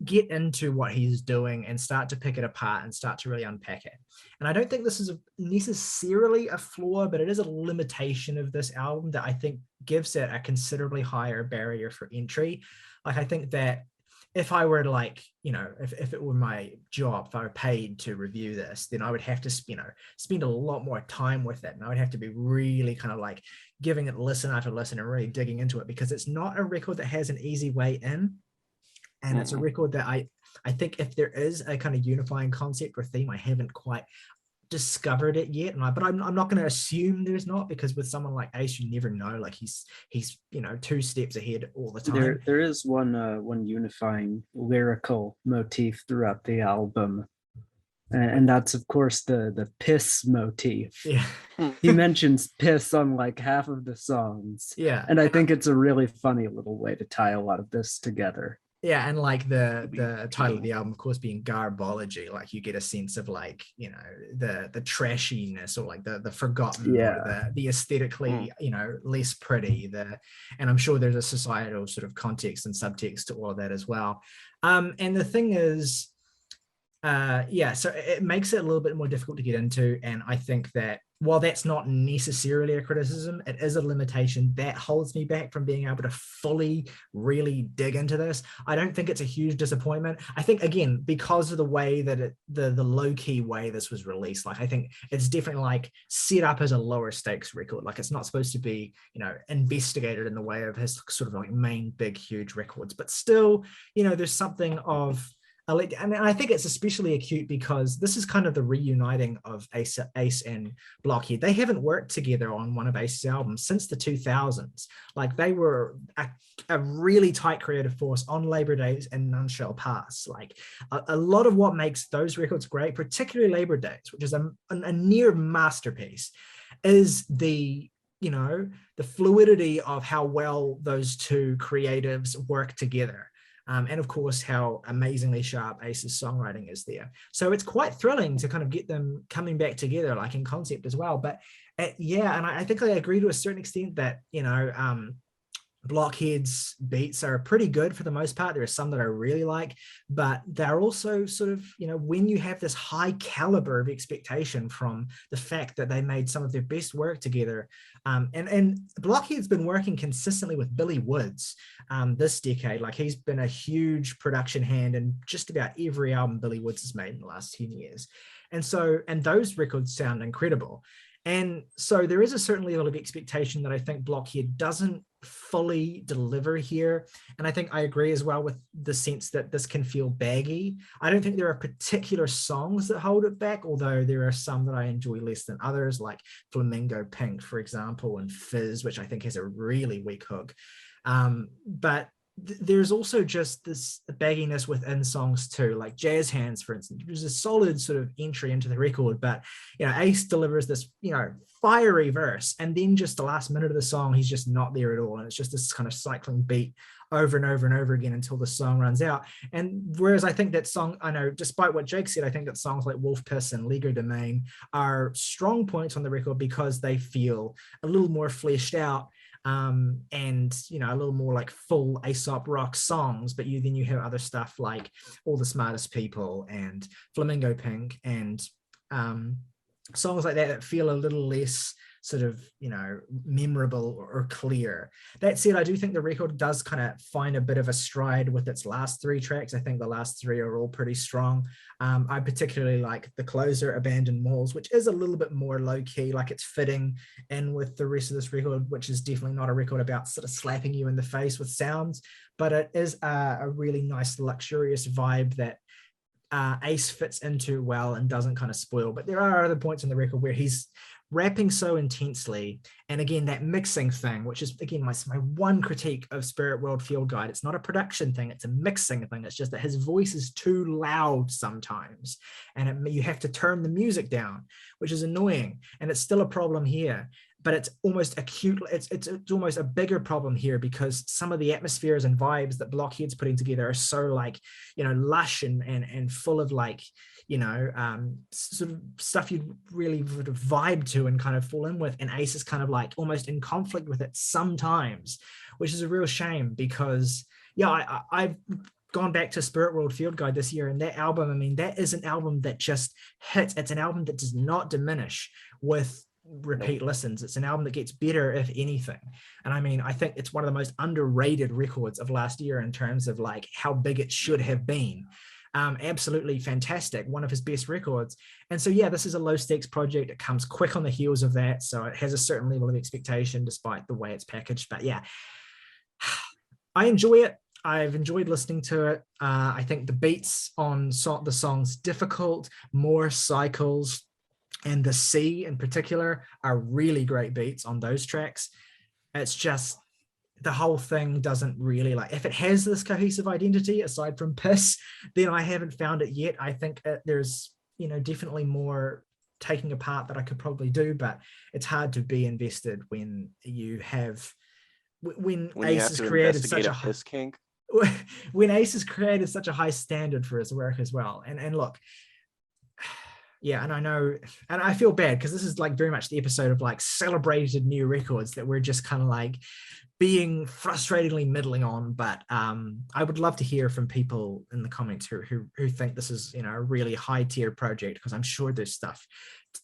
get into what he's doing and start to pick it apart and start to really unpack it. And I don't think this is necessarily a flaw, but it is a limitation of this album that I think gives it a considerably higher barrier for entry. Like, I think that if I were to like, if it were my job, if I were paid to review this, then I would have to, spend a lot more time with it. And I would have to be really kind of like giving it listen after listen and really digging into it, because it's not a record that has an easy way in. And it's a record that I think if there is a kind of unifying concept or theme, I haven't quite discovered it yet. But I'm not going to assume there's not, because with someone like Ace, you never know. Like he's 2 steps ahead all the time. There is one unifying lyrical motif throughout the album, and that's of course the piss motif. Yeah. He mentions piss on like half of the songs. Yeah. And I think it's a really funny little way to tie a lot of this together. Yeah, and like the Be title of cool. the album, of course, being Garbology, like you get a sense of like, you know, the trashiness or like the forgotten, or the aesthetically, you know, less pretty. And I'm sure there's a societal sort of context and subtext to all of that as well. And the thing is, so it makes it a little bit more difficult to get into. And I think that while that's not necessarily a criticism, it is a limitation that holds me back from being able to fully really dig into this. I don't think it's a huge disappointment. I think, again, because of the way that the low-key way this was released, like I think it's definitely like set up as a lower stakes record. Like it's not supposed to be, you know, investigated in the way of his sort of like main big huge records, but still, you know, there's something of, and I think it's especially acute because this is kind of the reuniting of Ace and Blockhead. They haven't worked together on one of Ace's albums since the 2000s. Like they were a really tight creative force on Labor Days and None Shall Pass. Like a lot of what makes those records great, particularly Labor Days, which is a near masterpiece, is the fluidity of how well those two creatives work together. And of course, how amazingly sharp Ace's songwriting is there. So it's quite thrilling to kind of get them coming back together, like in concept as well. But and I think I agree to a certain extent that, you know, Blockhead's beats are pretty good for the most part. There are some that I really like, but they're also sort of, you know, when you have this high caliber of expectation from the fact that they made some of their best work together. And Blockhead's been working consistently with Billy Woods this decade. Like he's been a huge production hand in just about every album Billy Woods has made in the last 10 years. And those records sound incredible. And so there is a certain level of expectation that I think Blockhead doesn't fully deliver here. And I think I agree as well with the sense that this can feel baggy. I don't think there are particular songs that hold it back, although there are some that I enjoy less than others, like Flamingo Pink, for example, and Fizz, which I think has a really weak hook. But there's also just this bagginess within songs too, like Jazz Hands, for instance, which is a solid sort of entry into the record, but, you know, Ace delivers this, you know, fiery verse, and then just the last minute of the song, he's just not there at all. And it's just this kind of cycling beat over and over and over again until the song runs out. And whereas I think that song, I know, despite what Jake said, I think that songs like Wolf Piss and Legal Domain are strong points on the record because they feel a little more fleshed out. And, you know, a little more like full Aesop Rock songs, but then you have other stuff like All the Smartest People and Flamingo Pink and songs like that feel a little less sort of, you know, memorable or clear. That said, I do think the record does kind of find a bit of a stride with its last three tracks. I think the last three are all pretty strong. I particularly like the closer, Abandoned Malls, which is a little bit more low-key, like it's fitting in with the rest of this record, which is definitely not a record about sort of slapping you in the face with sounds, but it is a really nice, luxurious vibe that Ace fits into well and doesn't kind of spoil. But there are other points on the record where he's rapping so intensely, and again that mixing thing, which is again my one critique of Spirit World Field Guide. It's not a production thing, it's a mixing thing. It's just that his voice is too loud sometimes, and you have to turn the music down, which is annoying, and it's still a problem here. But it's almost acute. It's almost a bigger problem here because some of the atmospheres and vibes that Blockhead's putting together are so like, you know, lush and full of like, you know, sort of stuff you'd really sort of vibe to and kind of fall in with. And Ace is kind of like almost in conflict with it sometimes, which is a real shame because, yeah, I've gone back to Spirit World Field Guide this year, and that album, I mean, that is an album that just hits. It's an album that does not diminish with repeat listens. It's an album that gets better, if anything. And I mean, I think it's one of the most underrated records of last year in terms of like how big it should have been. Absolutely fantastic, one of his best records. And so, yeah, this is a low stakes project. It comes quick on the heels of that, so it has a certain level of expectation despite the way it's packaged. But yeah, I enjoy it. I've enjoyed listening to it. I think the beats on the songs Difficult, More, Cycles, and The Sea in particular are really great beats on those tracks. It's just the whole thing doesn't really, like, if it has this cohesive identity aside from Piss, then I haven't found it yet. I think there's, you know, definitely more taking apart that I could probably do, but it's hard to be invested when you have when Ace has created such a piss kink. when Ace has created such a high standard for his work as well. And look, yeah, and I know, and I feel bad because this is like very much the episode of like celebrated new records that we're just kind of like being frustratingly middling on. But I would love to hear from people in the comments who think this is, you know, a really high tier project, because I'm sure there's stuff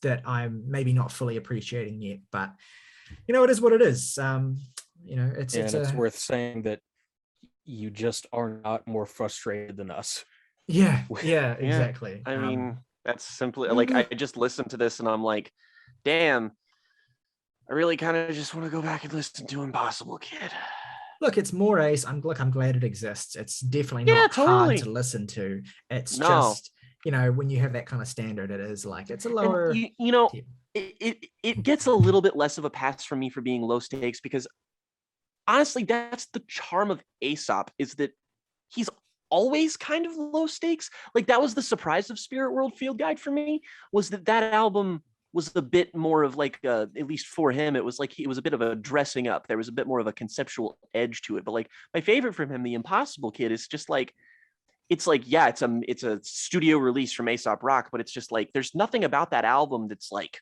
that I'm maybe not fully appreciating yet. But you know, it is what it is. You know, it's worth saying that you just are not more frustrated than us. yeah, exactly. I mean, that's simply like, I just listened to this and I'm like, damn, I really kind of just want to go back and listen to Impossible Kid. Look, it's more Ace. I'm glad it exists. It's definitely not hard to listen to. It's just, you know, when you have that kind of standard, it is like, it's a lower. And you know, it gets a little bit less of a pass from me for being low stakes, because honestly, that's the charm of Aesop, is that he's always kind of low stakes. Like, that was the surprise of Spirit World Field Guide for me, was that album was a bit more of like, at least for him, it was like, it was a bit of a dressing up. There was a bit more of a conceptual edge to it. But like, my favorite from him, The Impossible Kid, is just like, it's like, yeah, it's a studio release from Aesop Rock, but it's just like, there's nothing about that album that's like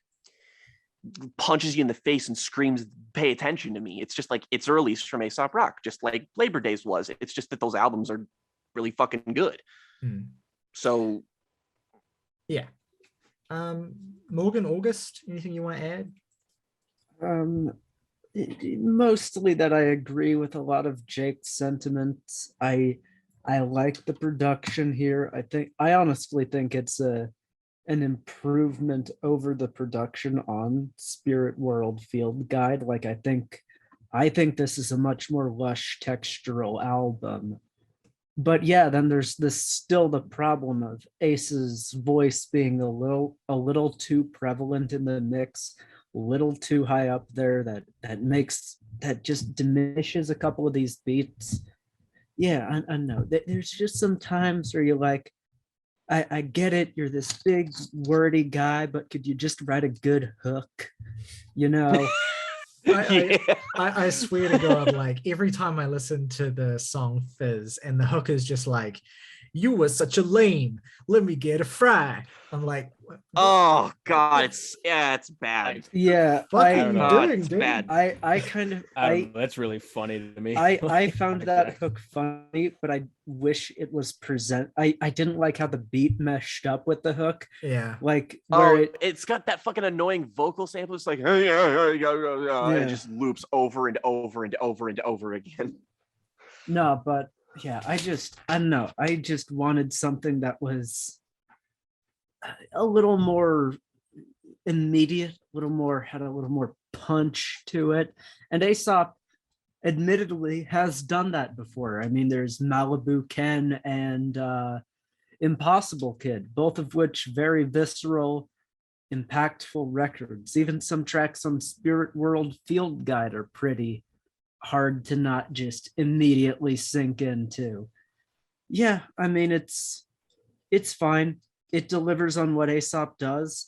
punches you in the face and screams, pay attention to me. It's just like, it's a release from Aesop Rock, just like Labor Days was. It's just that those albums are really fucking good. So yeah. Morgan, August, anything you want to add? Mostly that I agree with a lot of Jake's sentiments. I like the production here. I honestly think it's an improvement over the production on Spirit World Field Guide. Like, I think this is a much more lush textural album. But yeah, then there's still the problem of Ace's voice being a little too prevalent in the mix, a little too high up there, that just diminishes a couple of these beats. Yeah, I know. There's just some times where you're like, I get it, you're this big wordy guy, but could you just write a good hook? You know? I swear to God, like every time I listen to the song Fizz and the hook is just like, you were such a lame, let me get a fry. I'm like, what? Oh God, it's bad. Yeah, What are you doing, it's dude? bad. That's really funny to me. I found that hook funny, but I wish it was I didn't like how the beat meshed up with the hook. Yeah. Like, where it's got that fucking annoying vocal sample. It's like, it just loops over and over and over and over again. No, but yeah, I don't know. I just wanted something that was a little more immediate, had a little more punch to it. And Aesop admittedly has done that before. I mean, there's Malibu Ken and Impossible Kid, both of which very visceral, impactful records. Even some tracks on Spirit World Field Guide are pretty hard to not just immediately sink into. Yeah, I mean, it's fine. It delivers on what Aesop does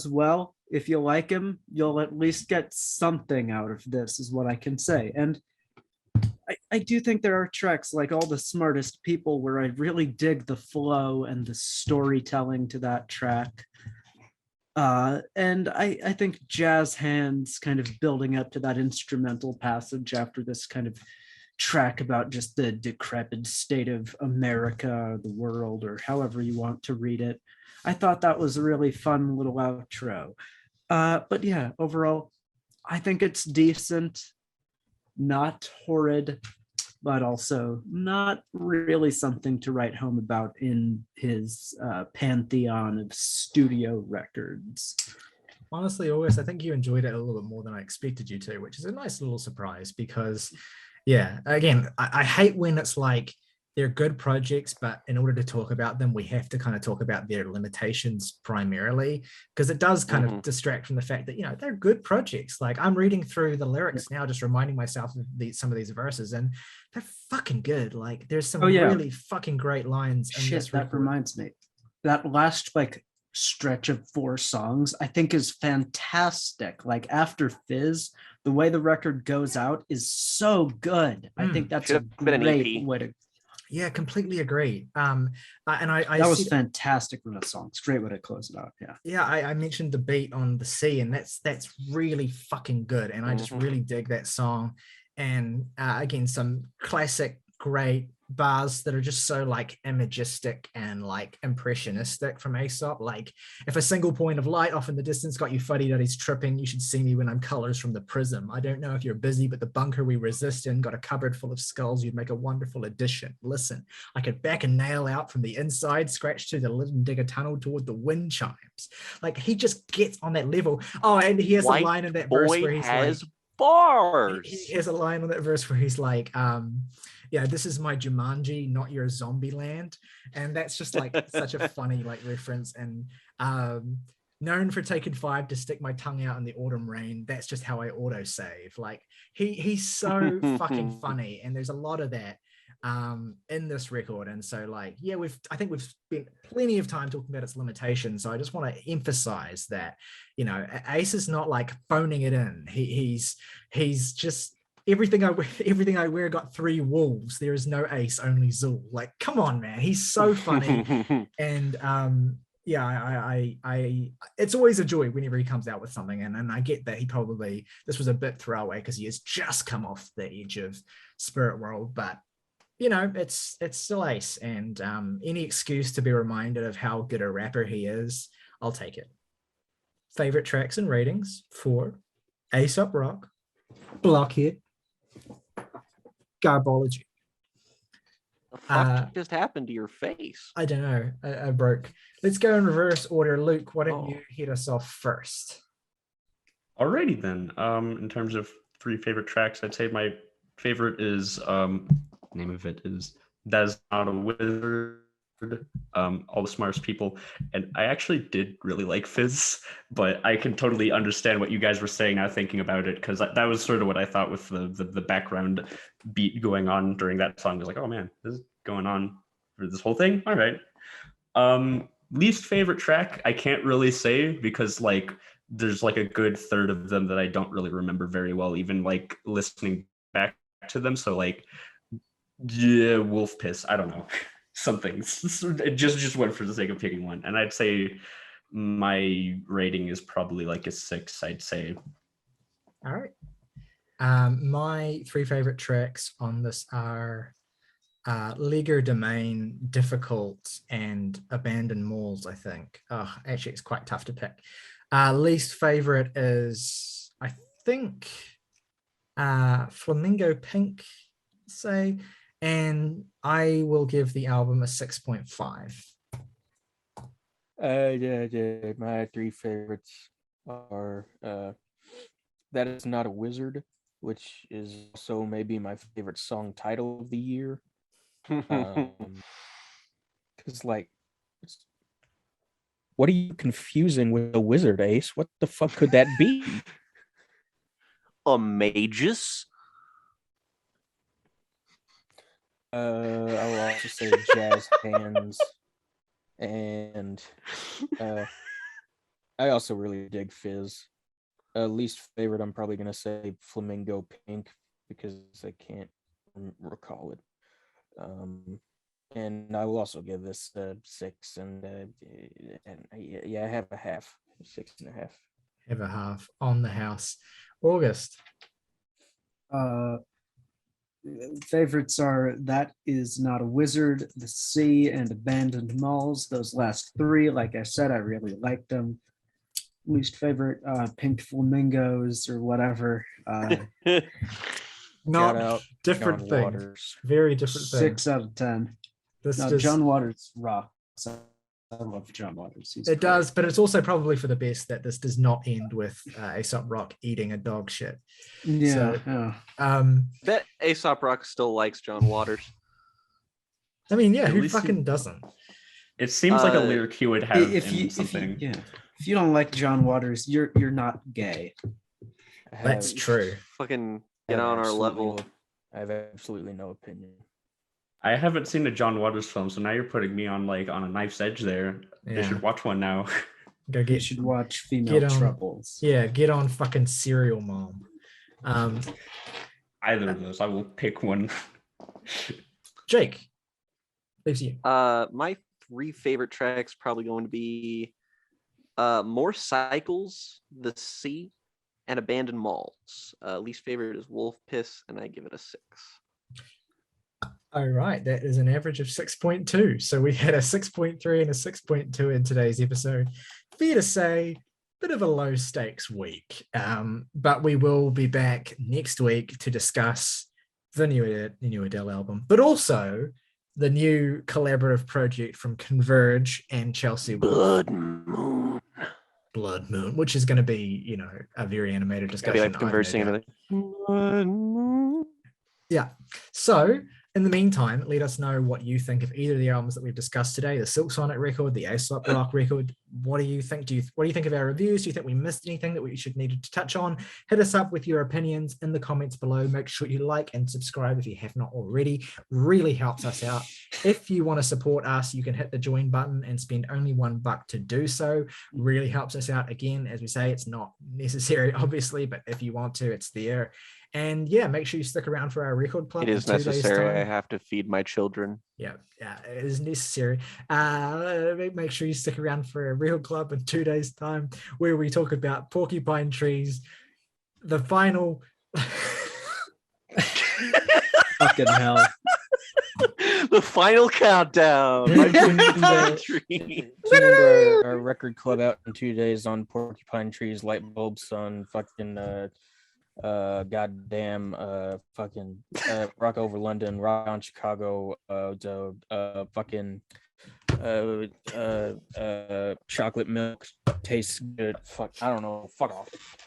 well. If you like him, you'll at least get something out of this, is what I can say. And I do think there are tracks like All the Smartest People where I really dig the flow and the storytelling to that track. And I think Jazz Hands kind of building up to that instrumental passage after this kind of track about just the decrepit state of America, the world, or however you want to read it. I thought that was a really fun little outro. But yeah, overall, I think it's decent, not horrid, but also not really something to write home about in his pantheon of studio records. Honestly, August, I think you enjoyed it a little bit more than I expected you to, which is a nice little surprise because, yeah, again, I hate when it's like they're good projects, but in order to talk about them, we have to kind of talk about their limitations primarily, because it does kind of distract from the fact that, you know, they're good projects. Like, I'm reading through the lyrics now, just reminding myself of some of these verses, and they're fucking good. Like, there's some really fucking great lines. Shit, that reminds me. That last, like, stretch of 4 songs, I think is fantastic. Like, after Fizz, the way the record goes out is so good. I think that's a Should've been an great EP. way to. Yeah, completely agree. And I That was said- fantastic from that song. It's a great way to close it out. Yeah. yeah, I mentioned the beat on the C, and that's really fucking good, and I just really dig that song. And again, some classic great bars that are just so like imagistic and like impressionistic from Aesop. Like, if a single point of light off in the distance got you fuddy-duddies tripping, you should see me when I'm colors from the prism. I don't know if you're busy, but the bunker we resist in got a cupboard full of skulls. You'd make a wonderful addition. Listen, I could back a nail out from the inside, scratch through the lid and dig a tunnel toward the wind chimes. Like, he just gets on that level. Oh, and he has a line in that verse where he's like, bars. he has a line on that verse where he's like, yeah, this is my Jumanji, not your zombie land. And that's just like such a funny like reference. And known for taking 5 to stick my tongue out in the autumn rain. That's just how I auto save. Like, he's so fucking funny. And there's a lot of that in this record. And so like, yeah, I think we've spent plenty of time talking about its limitations. So I just want to emphasize that, you know, Ace is not like phoning it in. He's just everything I wear got 3 wolves. There is no Ace, only Zool. Like, come on, man. He's so funny. And yeah, I it's always a joy whenever he comes out with something. And I get that this was a bit throwaway because he has just come off the edge of Spirit World, but you know, it's still Ace. And any excuse to be reminded of how good a rapper he is, I'll take it. Favorite tracks and ratings for Aesop Rock, Blockhead, Garbology. The fuck just happened to your face? I don't know. I broke. Let's go in reverse order. Luke, why don't you hit us off first? Alrighty then. In terms of 3 favorite tracks, I'd say my favorite is name of it is That's Not a Wizard. All the Smartest People, and I actually did really like Fizz, but I can totally understand what you guys were saying now thinking about it, because that was sort of what I thought with the background beat going on during that song. I was like, oh man, this is going on for this whole thing. All right. Least favorite track, I can't really say, because like there's like a good third of them that I don't really remember very well, even like listening back to them. So like, yeah, Wolf Piss, I don't know. Something. It just went for the sake of picking one. And I'd say my rating is probably like a 6, I'd say. All right. My 3 favorite tracks on this are Leaguer Domain, Difficult, and Abandoned Malls, I think. Oh, actually, it's quite tough to pick. Least favorite is, I think, Flamingo Pink, say. And I will give the album a 6.5. Yeah, my 3 favorites are That Is Not a Wizard, which is also maybe my favorite song title of the year. Because like, what are you confusing with a wizard, Ace? What the fuck could that be? A magus? I will also say jazz hands, and I also really dig Fizz. Least favorite, I'm probably gonna say Flamingo Pink, because I can't recall it. And I will also give this 6, and yeah, I have a half, 6.5. Have a half on the house. August. Favorites are That Is Not a Wizard, The Sea, and Abandoned Malls. Those last 3, like I said, I really liked them. Least favorite, Pink Flamingos or whatever. Not out different John things. Waters. Very different things. 6 out of 10. This No, just, John Waters rocks. I love John Waters. He's it great. does, but it's also probably for the best that this does not end with Aesop Rock eating a dog shit. Yeah. So, yeah. Bet Aesop Rock still likes John Waters. I mean, yeah, At who least fucking doesn't? It seems like a lyric he would have in If something. you don't like John Waters, you're not gay. That's true. Fucking get on our level. I have absolutely no opinion. I haven't seen a John Waters film, so now you're putting me on like on a knife's edge there. Yeah. I should watch one now. Go You get should watch Female get on- Troubles. Yeah, get on fucking Serial Mom. Either of those, I will pick one. Jake, leaves you. My 3 favorite tracks probably going to be More Cycles, The Sea, and Abandoned Malls. Least favorite is Wolf Piss, and I give it a 6. All right, that is an average of 6.2. So we had a 6.3 and a 6.2 in today's episode. Fair to say, bit of a low stakes week. But we will be back next week to discuss the new Adele album, but also the new collaborative project from Converge and Chelsea Wolfe. Blood Moon, which is going to be, a very animated discussion. Like conversing and Blood Moon. Yeah. So in the meantime, let us know what you think of either of the albums that we've discussed today, the Silk Sonic record, the Aesop Rock record. What do you think? What do you think of our reviews? Do you think we missed anything that we should needed to touch on? Hit us up with your opinions in the comments below. Make sure you like and subscribe if you have not already. Really helps us out. If you want to support us, you can hit the join button and spend only $1 to do so. Really helps us out. Again, as we say, it's not necessary, obviously, but if you want to, it's there. And yeah, make sure you stick around for our record club. It is necessary. I have to feed my children. Yeah, it is necessary. Make sure you stick around for a record club in 2 days' time, where we talk about porcupine trees, the final. Fucking hell. The final countdown. Our record club out in 2 days on porcupine trees, light bulbs on fucking goddamn fucking rock over London, rock on Chicago, fucking chocolate milk tastes good. Fuck, I don't know. Fuck off.